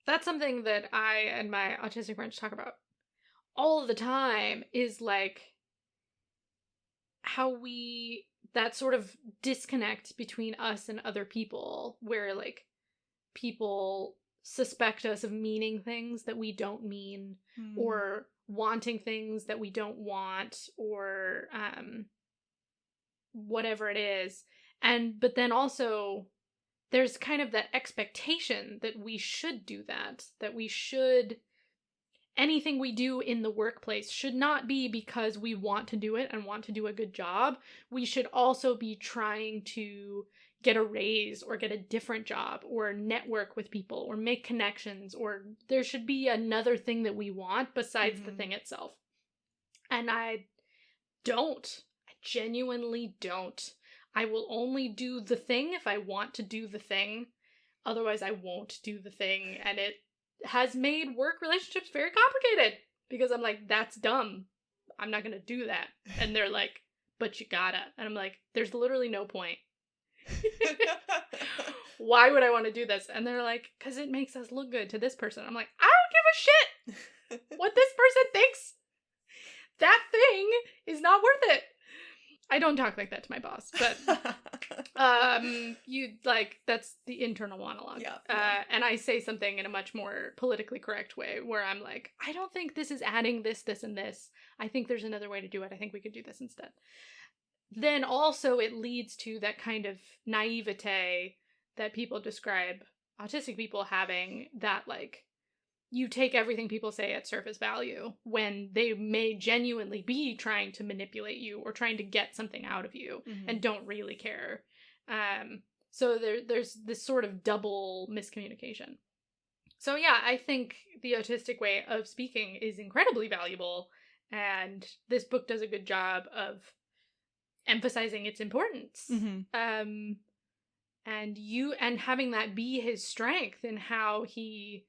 S2: that's something that I and my autistic friends talk about all the time is, like, how that sort of disconnect between us and other people where, like, people suspect us of meaning things that we don't mean, or wanting things that we don't want, or whatever it is. But then also there's kind of that expectation that we should do that we should, anything we do in the workplace should not be because we want to do it and want to do a good job. We should also be trying to get a raise or get a different job or network with people or make connections, or there should be another thing that we want besides the thing itself. And I genuinely don't. I will only do the thing if I want to do the thing. Otherwise, I won't do the thing. And it has made work relationships very complicated because I'm like, that's dumb. I'm not going to do that. And they're like, but you gotta. And I'm like, there's literally no point. Why would I want to do this? And they're like, because it makes us look good to this person. I'm like, I don't give a shit what this person thinks. That thing is not worth it. I don't talk like that to my boss, but that's the internal monologue. Yeah. And I say something in a much more politically correct way where I'm like, I don't think this is adding this, this, and this. I think there's another way to do it. I think we could do this instead. Then also it leads to that kind of naivete that people describe autistic people having, that like, you take everything people say at surface value when they may genuinely be trying to manipulate you or trying to get something out of you and don't really care. So there's this sort of double miscommunication. So yeah, I think the autistic way of speaking is incredibly valuable, and this book does a good job of emphasizing its importance. And having that be his strength in how he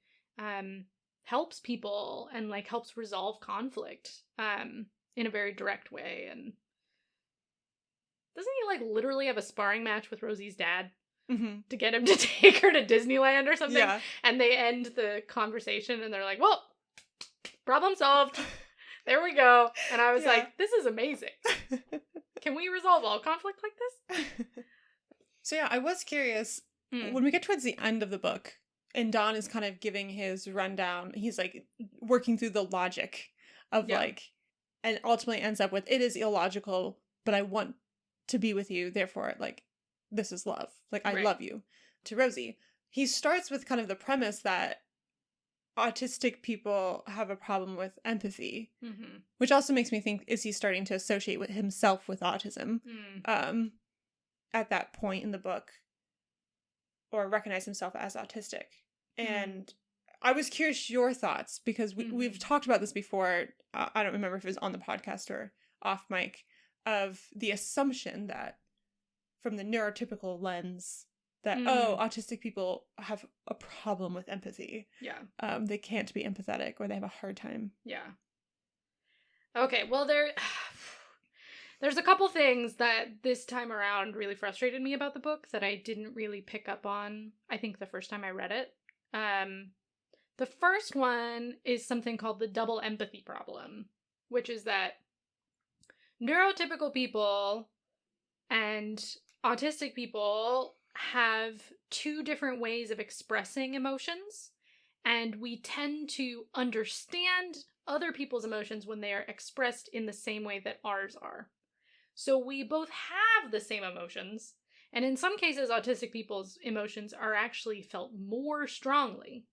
S2: helps people and like helps resolve conflict in a very direct way. And doesn't he like literally have a sparring match with Rosie's dad to get him to take her to Disneyland or something? Yeah. And they end the conversation and they're like, well, problem solved. There we go. And I was like, this is amazing. Can we resolve all conflict like this?
S3: So yeah, I was curious, when we get towards the end of the book, and Don is kind of giving his rundown, he's like working through the logic of like, and ultimately ends up with, it is illogical, but I want to be with you, therefore like, this is love. Like, I love you. To Rosie. He starts with kind of the premise that autistic people have a problem with empathy, which also makes me think, is he starting to associate with himself with autism at that point in the book, or recognize himself as autistic? And I was curious your thoughts, because we've talked about this before. I don't remember if it was on the podcast or off mic, of the assumption that from the neurotypical lens that, autistic people have a problem with empathy. Yeah. They can't be empathetic, or they have a hard time.
S2: Yeah. Okay, well, there's a couple things that this time around really frustrated me about the book that I didn't really pick up on, I think, the first time I read it. The first one is something called the double empathy problem, which is that neurotypical people and autistic people have two different ways of expressing emotions, and we tend to understand other people's emotions when they are expressed in the same way that ours are. So we both have the same emotions, and in some cases, autistic people's emotions are actually felt more strongly,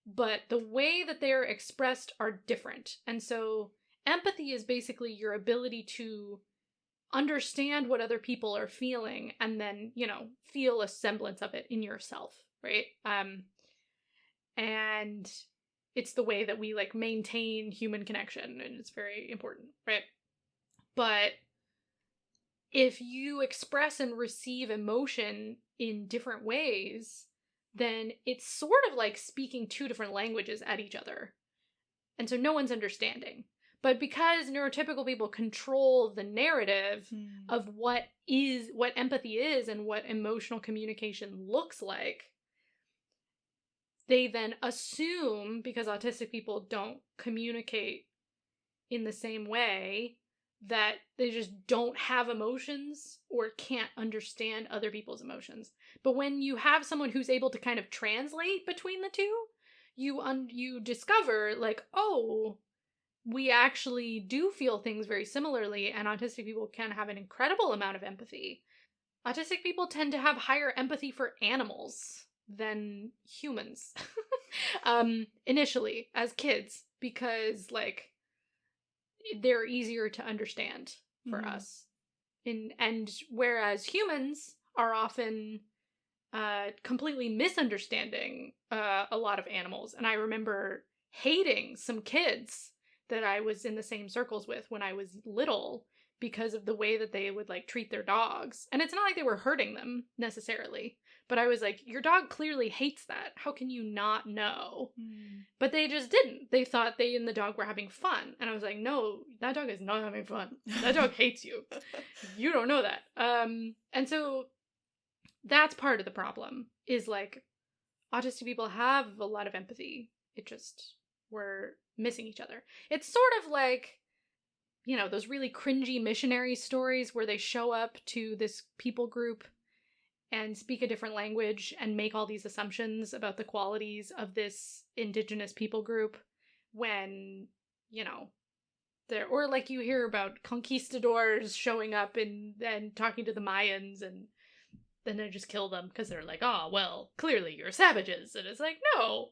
S2: but the way that they are expressed are different. And so empathy is basically your ability to understand what other people are feeling and then, feel a semblance of it in yourself, right? And it's the way that we like maintain human connection, and it's very important, right? But if you express and receive emotion in different ways, then it's sort of like speaking two different languages at each other. And so no one's understanding. But because neurotypical people control the narrative of what empathy is and what emotional communication looks like, they then assume, because autistic people don't communicate in the same way, that they just don't have emotions or can't understand other people's emotions. But when you have someone who's able to kind of translate between the two, you discover, like, oh, we actually do feel things very similarly, and autistic people can have an incredible amount of empathy. Autistic people tend to have higher empathy for animals than humans. Initially, as kids, because, like, they're easier to understand for us. And whereas humans are often completely misunderstanding a lot of animals. And I remember hating some kids that I was in the same circles with when I was little because of the way that they would, like, treat their dogs. And it's not like they were hurting them necessarily, but I was like, your dog clearly hates that. How can you not know? But they just didn't. They thought they and the dog were having fun. And I was like, no, that dog is not having fun. That dog hates you. You don't know that. And so that's part of the problem, is, like, autistic people have a lot of empathy. It just, we're missing each other. It's sort of like, you know, those really cringy missionary stories where they show up to this people group and speak a different language and make all these assumptions about the qualities of this indigenous people group when, you know, or like you hear about conquistadors showing up and talking to the Mayans, and then they just kill them because they're like, oh, well, clearly you're savages. And it's like, no.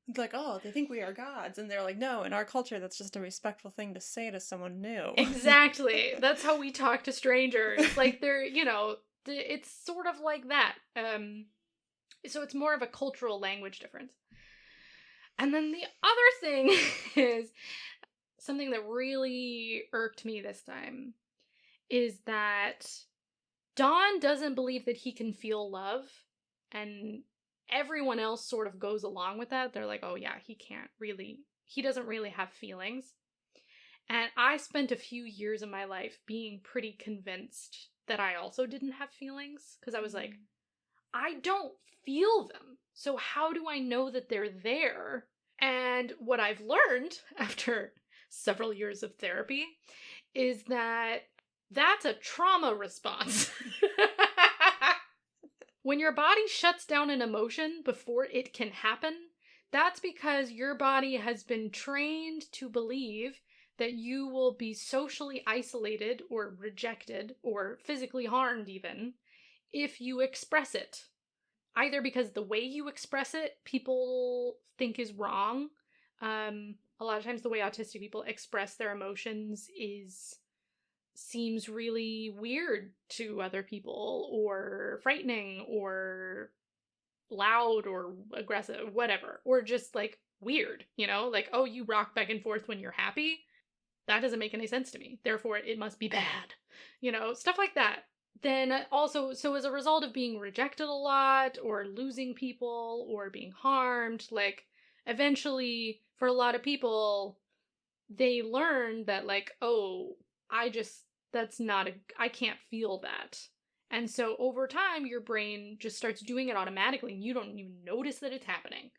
S3: It's like, oh, they think we are gods. And they're like, no, in our culture, that's just a respectful thing to say to someone new.
S2: Exactly. That's how we talk to strangers. Like, they're, you know, it's sort of like that. So it's more of a cultural language difference. And then the other thing is something that really irked me this time is that Don doesn't believe that he can feel love, and everyone else sort of goes along with that. They're like, oh yeah, he doesn't really have feelings. And I spent a few years of my life being pretty convinced that I also didn't have feelings, because I was like, I don't feel them. So how do I know that they're there? And what I've learned after several years of therapy is that that's a trauma response. When your body shuts down an emotion before it can happen, that's because your body has been trained to believe that you will be socially isolated or rejected or physically harmed even if you express it. Either because the way you express it, people think is wrong. A lot of times the way autistic people express their emotions seems really weird to other people, or frightening, or loud, or aggressive, whatever. Or just, like, weird, you know? Like, oh, you rock back and forth when you're happy? That doesn't make any sense to me. Therefore, it must be bad. You know, stuff like that. Then also, so as a result of being rejected a lot, or losing people, or being harmed, like, eventually, for a lot of people, they learn that, like, oh, I can't feel that. And so over time, your brain just starts doing it automatically, and you don't even notice that it's happening.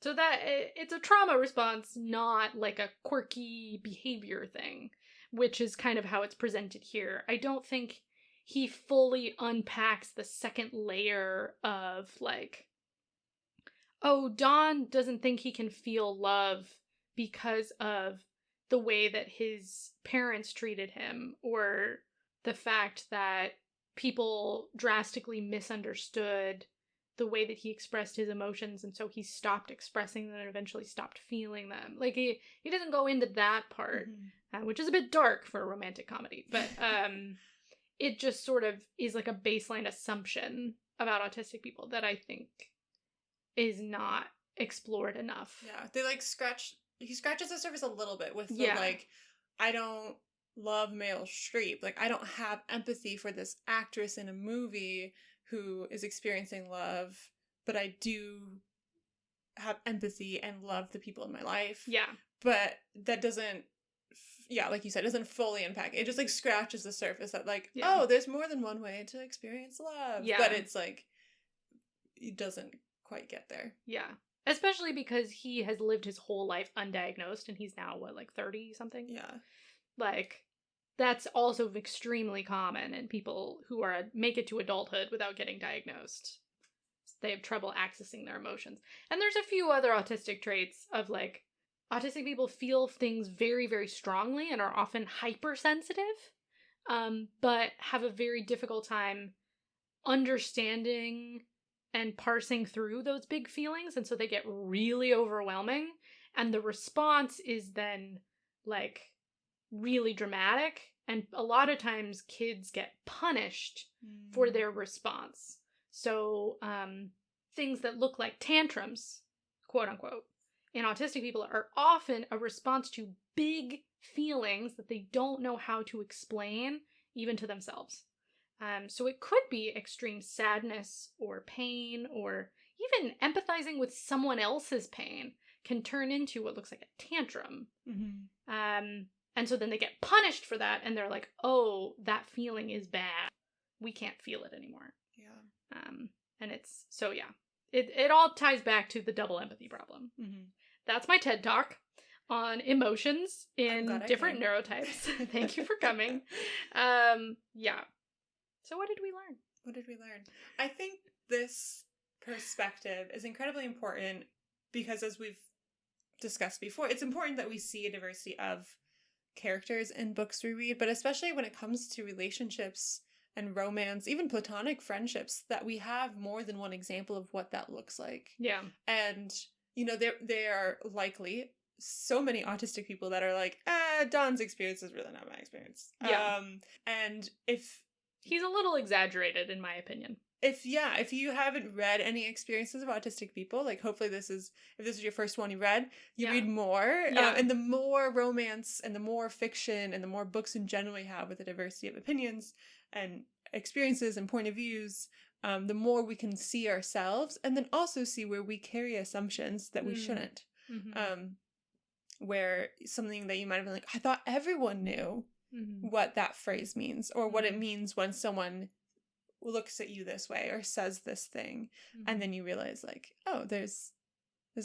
S2: So that it's a trauma response, not like a quirky behavior thing, which is kind of how it's presented here. I don't think he fully unpacks the second layer of, like, oh, Don doesn't think he can feel love because of the way that his parents treated him, or the fact that people drastically misunderstood the way that he expressed his emotions, and so he stopped expressing them and eventually stopped feeling them. Like, he doesn't go into that part, which is a bit dark for a romantic comedy, but it just sort of is like a baseline assumption about autistic people that I think is not explored enough.
S3: Yeah, they, like, he scratches the surface a little bit with the, like, I don't love Meryl Streep. Like, I don't have empathy for this actress in a movie who is experiencing love, but I do have empathy and love the people in my life. Yeah. But that doesn't, like you said, doesn't fully unpack it. It just, like, scratches the surface that, like, oh, there's more than one way to experience love. Yeah. But it's, like, it doesn't quite get there.
S2: Yeah. Especially because he has lived his whole life undiagnosed, and he's now, what, like 30 something? Yeah. Like, that's also extremely common in people who make it to adulthood without getting diagnosed. They have trouble accessing their emotions. And there's a few other autistic traits of like, autistic people feel things very, very strongly and are often hypersensitive, but have a very difficult time understanding and parsing through those big feelings. And so they get really overwhelming. And the response is then like really dramatic. And a lot of times kids get punished for their response. So things that look like tantrums, quote unquote, in autistic people are often a response to big feelings that they don't know how to explain, even to themselves. So it could be extreme sadness or pain, or even empathizing with someone else's pain can turn into what looks like a tantrum. And so then they get punished for that, and they're like, oh, that feeling is bad. We can't feel it anymore.
S3: Yeah.
S2: And it's, so yeah. It all ties back to the double empathy problem. That's my TED Talk on emotions in different neurotypes. Thank you for coming. Yeah. So what did we learn?
S3: What did we learn? I think this perspective is incredibly important because, as we've discussed before, it's important that we see a diversity of characters in books we read, but especially when it comes to relationships and romance, even platonic friendships, that we have more than one example of what that looks like.
S2: Yeah.
S3: And, you know, there are likely so many autistic people that are like, Don's experience is really not my experience.
S2: Yeah.
S3: And if...
S2: He's a little exaggerated, in my opinion.
S3: If you haven't read any experiences of autistic people, like hopefully if this is your first one you read, you read more. And the more romance and the more fiction and the more books in general we have with a diversity of opinions and experiences and point of views, the more we can see ourselves and then also see where we carry assumptions that we shouldn't. Where something that you might have been like, I thought everyone knew what that phrase means or what it means when someone looks at you this way or says this thing, and then you realize like, oh, there's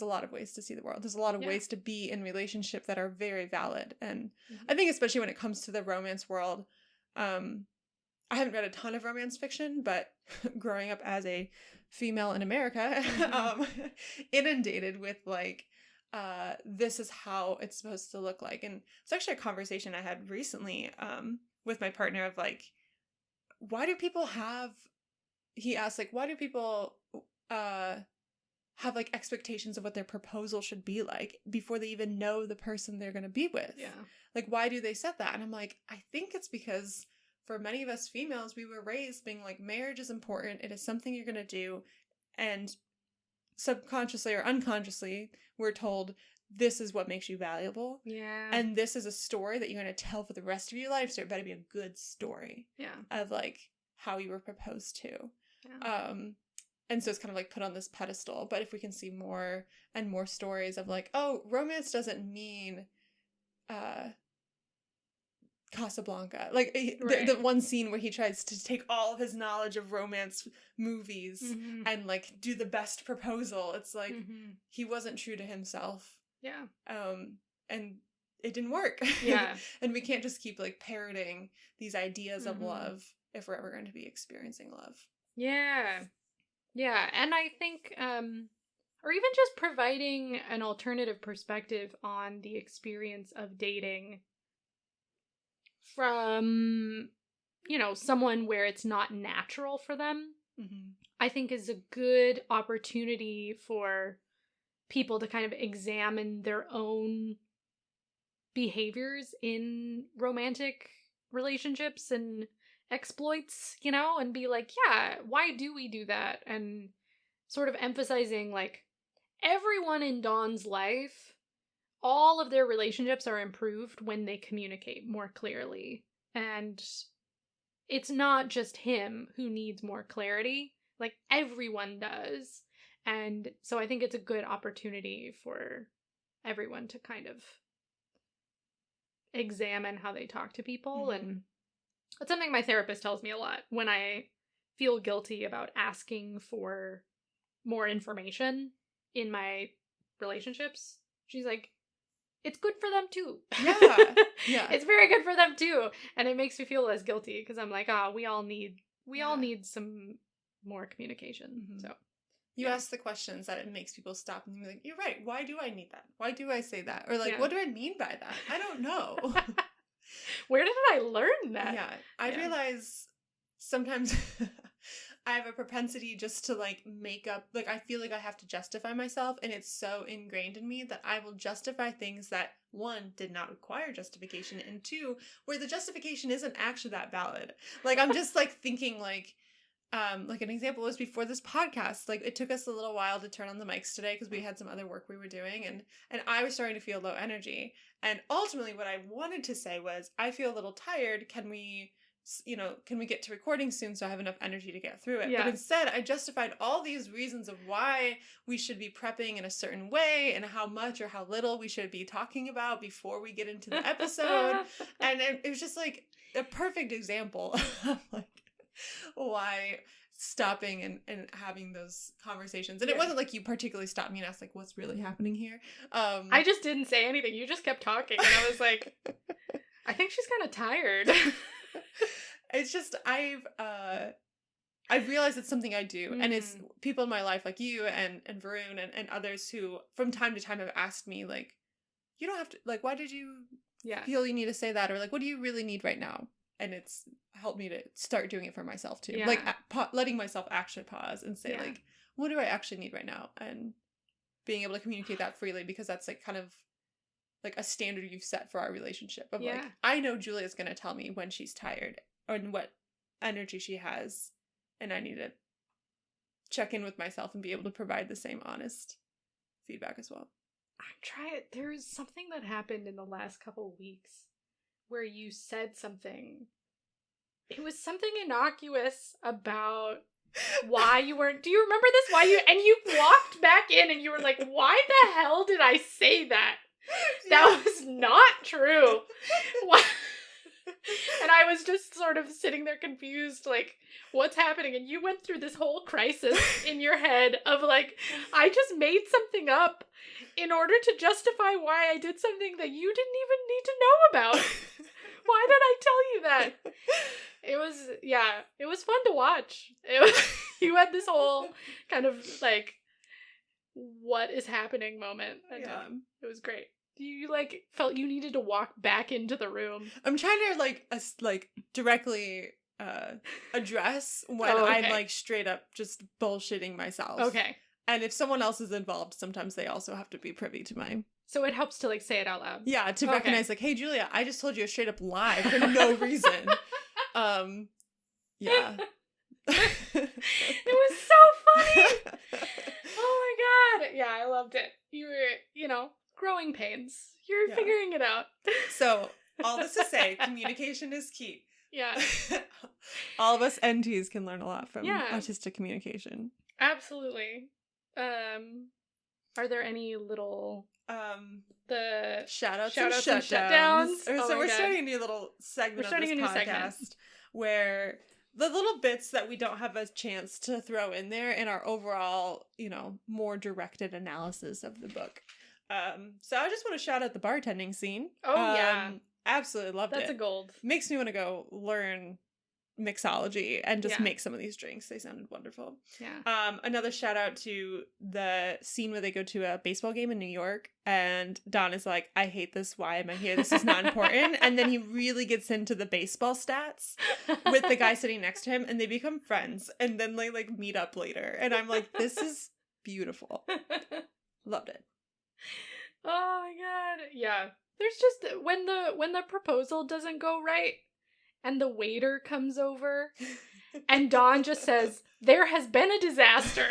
S3: a lot of ways to see the world. There's a lot of ways to be in relationship that are very valid. And I think especially when it comes to the romance world, I haven't read a ton of romance fiction, but growing up as a female in America, inundated with like, this is how it's supposed to look like. And it's actually a conversation I had recently with my partner of like, why do people have like expectations of what their proposal should be like before they even know the person they're going to be with?
S2: Yeah.
S3: Like, why do they set that? And I'm like, I think it's because for many of us females, we were raised being like, marriage is important. It is something you're going to do. And subconsciously or unconsciously, we're told this is what makes you valuable.
S2: Yeah.
S3: And this is a story that you're going to tell for the rest of your life. So it better be a good story.
S2: Yeah.
S3: Of like how you were proposed to.
S2: Yeah.
S3: And so it's kind of like put on this pedestal. But if we can see more and more stories of like, oh, romance doesn't mean Casablanca. Like the one scene where he tries to take all of his knowledge of romance movies and like do the best proposal. It's like he wasn't true to himself.
S2: Yeah.
S3: And it didn't work.
S2: Yeah.
S3: And we can't just keep like parroting these ideas of love if we're ever going to be experiencing love.
S2: Yeah. Yeah. And I think, or even just providing an alternative perspective on the experience of dating from, you know, someone where it's not natural for them, I think is a good opportunity for people to kind of examine their own behaviors in romantic relationships and exploits, you know, and be like, yeah, why do we do that? And sort of emphasizing like everyone in Dawn's life, all of their relationships are improved when they communicate more clearly. And it's not just him who needs more clarity, like everyone does. And so I think it's a good opportunity for everyone to kind of examine how they talk to people. And that's something my therapist tells me a lot when I feel guilty about asking for more information in my relationships. She's like, it's good for them too.
S3: Yeah. Yeah.
S2: It's very good for them too. And it makes me feel less guilty because I'm like, we all need some more communication.
S3: Mm-hmm.
S2: So
S3: you ask the questions that it makes people stop and be like, you're right. Why do I need that? Why do I say that? Or like, what do I mean by that? I don't know.
S2: Where did I learn that?
S3: Yeah. I realize sometimes I have a propensity just to like make up, like I feel like I have to justify myself, and it's so ingrained in me that I will justify things that, one, did not require justification, and two, where the justification isn't actually that valid. Like I'm just like thinking like an example was before this podcast, like it took us a little while to turn on the mics today because we had some other work we were doing, and I was starting to feel low energy, and ultimately what I wanted to say was, I feel a little tired. Can we get to recording soon so I have enough energy to get through it? Yeah. But instead, I justified all these reasons of why we should be prepping in a certain way and how much or how little we should be talking about before we get into the episode. And it was just like a perfect example of like why stopping and having those conversations. And it wasn't like you particularly stopped me and asked like, what's really happening here?
S2: I just didn't say anything. You just kept talking. And I was like, I think she's kind of tired.
S3: It's just I've realized it's something I do, and it's people in my life like you and Varun and others who from time to time have asked me like, you don't have to, like, why did you feel you need to say that, or like, what do you really need right now? And it's helped me to start doing it for myself too, like letting myself actually pause and say like, what do I actually need right now, and being able to communicate that freely, because that's like kind of like a standard you've set for our relationship of like, I know Julia's going to tell me when she's tired or what energy she has, and I need to check in with myself and be able to provide the same honest feedback as well.
S2: There's something that happened in the last couple weeks where you said something. It was something innocuous about why you weren't, do you remember this? And you walked back in and you were like, why the hell did I say that? That was not true. And I was just sort of sitting there confused, like, what's happening? And you went through this whole crisis in your head of like, I just made something up in order to justify why I did something that you didn't even need to know about. Why did I tell you that? It was fun to watch. You had this whole kind of like, what is happening moment. And it was great. You like felt you needed to walk back into the room. I'm trying
S3: to directly address when I'm like straight up just bullshitting myself.
S2: Okay.
S3: And if someone else is involved, sometimes they also have to be privy to my...
S2: So it helps to like say it out loud.
S3: Yeah, to recognize like, hey Julia, I just told you a straight up lie for no reason. Yeah.
S2: It was so funny. Oh my god. Yeah, I loved it. You were, growing pains. You're figuring it out.
S3: So, all this to say, communication is key.
S2: Yeah.
S3: All of us NTs can learn a lot from autistic communication.
S2: Absolutely. Are there any little the
S3: shout-outs
S2: and
S3: shutdowns? So we're starting a new little segment of this podcast where the little bits that we don't have a chance to throw in there in our overall, more directed analysis of the book. So I just want to shout out the bartending scene.
S2: Oh, yeah.
S3: Absolutely loved it.
S2: That's a gold.
S3: Makes me want to go learn mixology and just make some of these drinks. They sounded wonderful.
S2: Yeah.
S3: Another shout out to the scene where they go to a baseball game in New York and Don is like, I hate this. Why am I here? This is not important. And then he really gets into the baseball stats with the guy sitting next to him and they become friends and then they like meet up later. And I'm like, this is beautiful. Loved it.
S2: Oh my god. Yeah. There's just when the proposal doesn't go right and the waiter comes over and Dawn just says, there has been a disaster.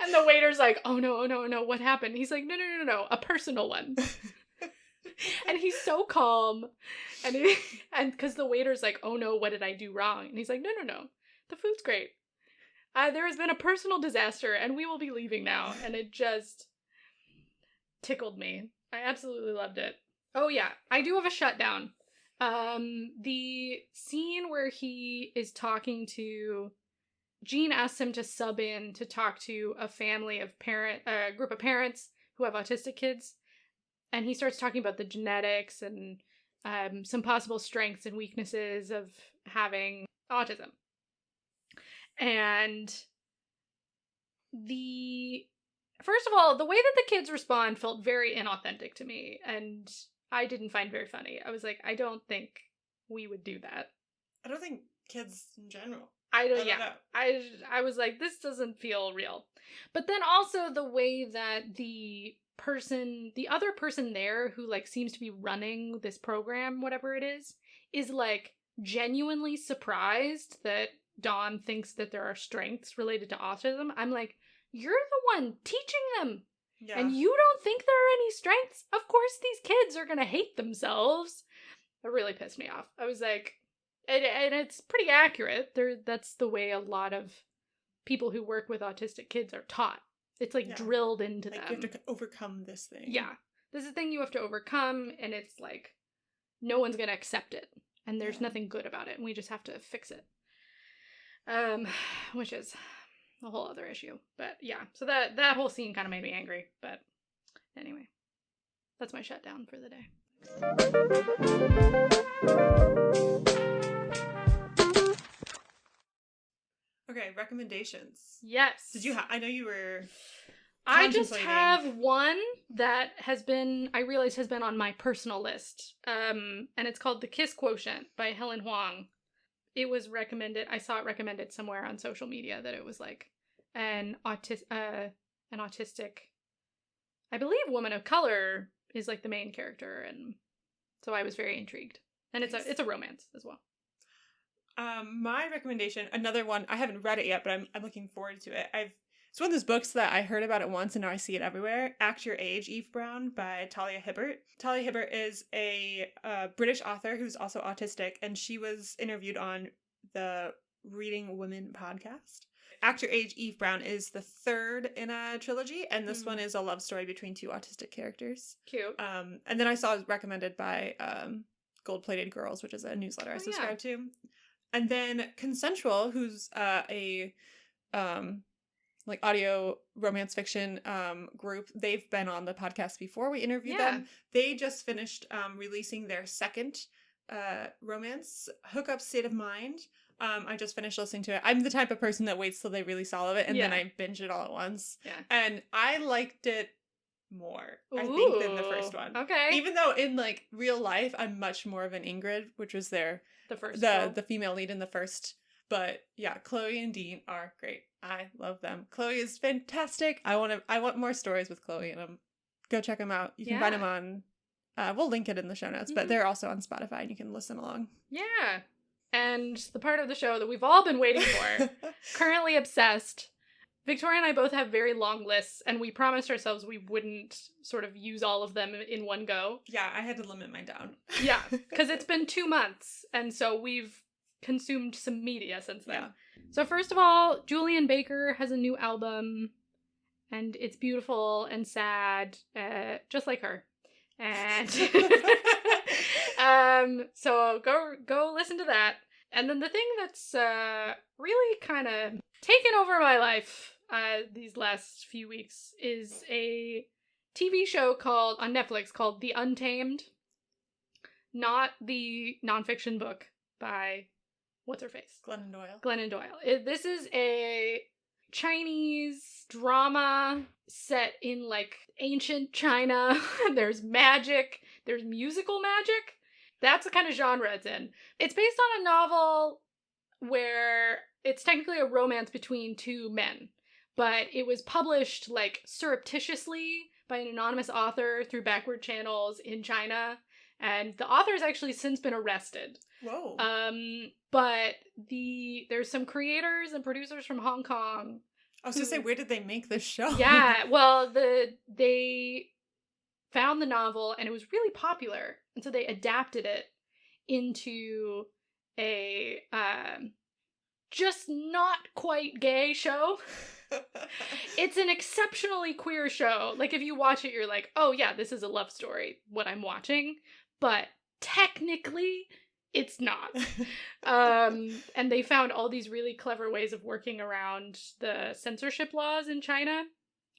S2: And the waiter's like, oh no, what happened? He's like, no, a personal one. And he's so calm. And because the waiter's like, oh no, what did I do wrong? And he's like, no, the food's great. There has been a personal disaster and we will be leaving now. And it just tickled me. I absolutely loved it. Oh yeah, I do have a shutdown. The scene where he is talking to... Jean asks him to sub in to talk to a group of parents who have autistic kids. And he starts talking about the genetics and some possible strengths and weaknesses of having autism. And first of all, the way that the kids respond felt very inauthentic to me, and I didn't find very funny. I was like, I don't think we would do that.
S3: I don't think kids in general.
S2: I don't know. I was like, this doesn't feel real. But then also the way that the other person there who like seems to be running this program, whatever it is like genuinely surprised that Dawn thinks that there are strengths related to autism. I'm like, you're the one teaching them. Yeah. And you don't think there are any strengths? Of course these kids are gonna hate themselves. It really pissed me off. I was like, and it's pretty accurate. That's the way a lot of people who work with autistic kids are taught. It's like drilled into them.
S3: You have to overcome this thing.
S2: Yeah. This is a thing you have to overcome, and it's like, no one's gonna accept it. And there's nothing good about it, and we just have to fix it. Which is a whole other issue. But yeah, so that whole scene kind of made me angry. But anyway, that's my shutdown for the day.
S3: Okay, recommendations.
S2: Yes.
S3: Did you I know you were
S2: I just have one that I realized has been on my personal list. And it's called The Kiss Quotient by Helen Huang. It was recommended, I saw it recommended somewhere on social media that it was like an autistic, I believe, woman of color is like the main character, and so I was very intrigued. And it's a romance as well.
S3: My recommendation, another one, I haven't read it yet, but I'm looking forward to it. It's one of those books that I heard about it once and now I see it everywhere. Act Your Age, Eve Brown by Talia Hibbert. Talia Hibbert is a British author who's also autistic, and she was interviewed on the Reading Women podcast. Act Your Age, Eve Brown is the third in a trilogy, and this one is a love story between two autistic characters.
S2: Cute.
S3: And then I saw it recommended by Gold Plated Girls, which is a newsletter I subscribe to. And then Consensual, who's a like audio romance fiction group. They've been on the podcast before. We interviewed them. They just finished releasing their second romance, Hookup State of Mind. I just finished listening to it. I'm the type of person that waits till they release all of it and then I binge it all at once. Yeah. And I liked it more, I think, than the first one.
S2: Okay.
S3: Even though in like real life, I'm much more of an Ingrid, which was the female lead in the first. But yeah, Chloe and Dean are great. I love them. Chloe is fantastic. I want more stories with Chloe in them. Go check them out. You can find them on, we'll link it in the show notes, but they're also on Spotify and you can listen along.
S2: Yeah. And the part of the show that we've all been waiting for, Currently Obsessed. Victoria and I both have very long lists, and we promised ourselves we wouldn't sort of use all of them in one go.
S3: Yeah, I had to limit mine down.
S2: Yeah, because it's been 2 months, and so we've consumed some media since then. Yeah. So first of all, Julian Baker has a new album, and it's beautiful and sad, just like her. And so go listen to that. And then the thing that's really kind of taken over my life these last few weeks is a TV show on Netflix called The Untamed. Not the nonfiction book by what's-her-face? Glennon Doyle. This is a Chinese drama set in like ancient China. There's magic. There's musical magic. That's the kind of genre it's in. It's based on a novel where it's technically a romance between two men, but it was published like surreptitiously by an anonymous author through backward channels in China, and the author has actually since been arrested.
S3: Whoa.
S2: But there's some creators and producers from Hong Kong.
S3: I was gonna say, where did they make this show?
S2: Yeah, well, they found the novel and it was really popular, and so they adapted it into a just not quite gay show. It's an exceptionally queer show. Like, if you watch it, you're like, oh yeah, this is a love story, what I'm watching. But technically, it's not. And they found all these really clever ways of working around the censorship laws in China.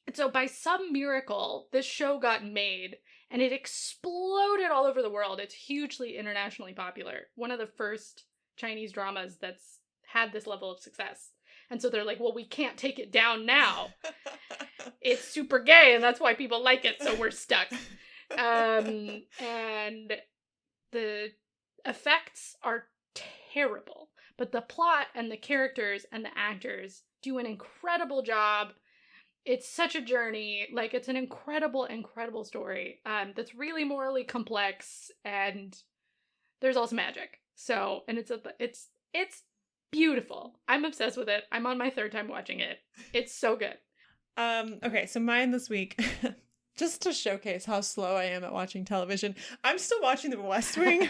S2: And so by some miracle, this show got made and it exploded all over the world. It's hugely internationally popular. One of the first Chinese dramas that's had this level of success. And so they're like, well, we can't take it down now. It's super gay and that's why people like it, so we're stuck. And the effects are terrible, but the plot and the characters and the actors do an incredible job. It's such a journey. Like, it's an incredible, incredible story that's really morally complex, and there's also magic. So, and it's beautiful. I'm obsessed with it. I'm on my 3rd time watching it. It's so good.
S3: Okay, so mine this week, just to showcase how slow I am at watching television, I'm still watching The West Wing.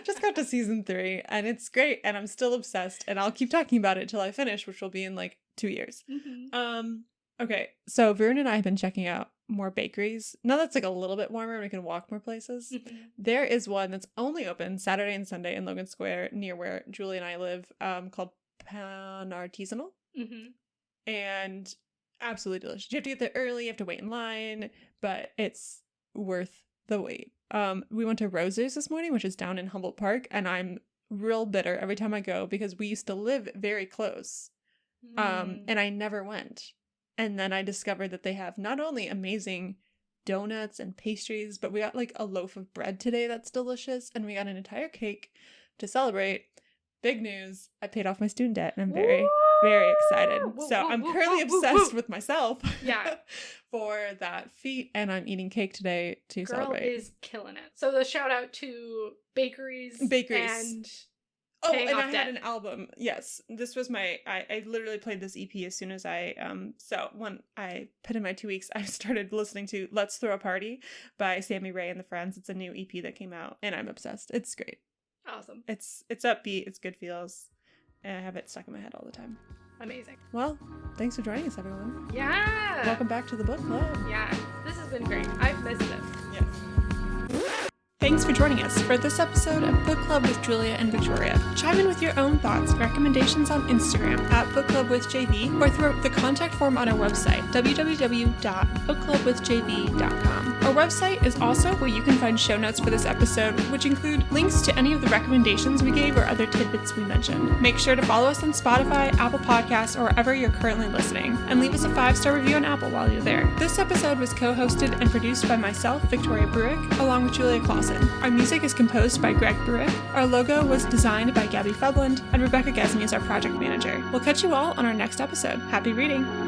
S3: Just got to season 3, and it's great, and I'm still obsessed, and I'll keep talking about it till I finish, which will be in like 2 years.
S2: Mm-hmm.
S3: Okay, so Varun and I have been checking out more bakeries. Now that's like a little bit warmer and we can walk more places.
S2: Mm-hmm.
S3: There is one that's only open Saturday and Sunday in Logan Square near where Julie and I live, called Pan Artisanal.
S2: Mm-hmm.
S3: And absolutely delicious. You have to get there early, you have to wait in line, but it's worth the wait. We went to Rosie's this morning, which is down in Humboldt Park, and I'm real bitter every time I go because we used to live very close. And I never went. And then I discovered that they have not only amazing donuts and pastries, but we got like a loaf of bread today that's delicious, and we got an entire cake to celebrate. Big news. I paid off my student debt, and I'm very, very excited. So I'm currently obsessed with myself for that feat, and I'm eating cake today to celebrate.
S2: Girl is killing it. So the shout out to bakeries. And
S3: oh, and I had an album. Yes, this was I literally played this EP as soon as so when I put in my 2 weeks, I started listening to Let's Throw a Party by Sammy Ray and the Friends. It's a new EP that came out, and I'm obsessed. It's great.
S2: Awesome.
S3: It's upbeat, it's good feels, and I have it stuck in my head all the time.
S2: Amazing.
S3: Well, thanks for joining us, everyone.
S2: Yeah.
S3: Welcome back to the book club.
S2: Yeah, this has been great. I've missed this.
S3: Yes. Thanks for joining us for this episode of Book Club with Julia and Victoria. Chime in with your own thoughts and recommendations on Instagram at bookclubwithjv or through the contact form on our website, www.bookclubwithjv.com. Our website is also where you can find show notes for this episode, which include links to any of the recommendations we gave or other tidbits we mentioned. Make sure to follow us on Spotify, Apple Podcasts, or wherever you're currently listening, and leave us a 5-star review on Apple while you're there. This episode was co-hosted and produced by myself, Victoria Bruick, along with Julia Clausen. Our music is composed by Greg Bruick. Our logo was designed by Gabby Febland, and Rebecca Gesney is our project manager. We'll catch you all on our next episode. Happy reading!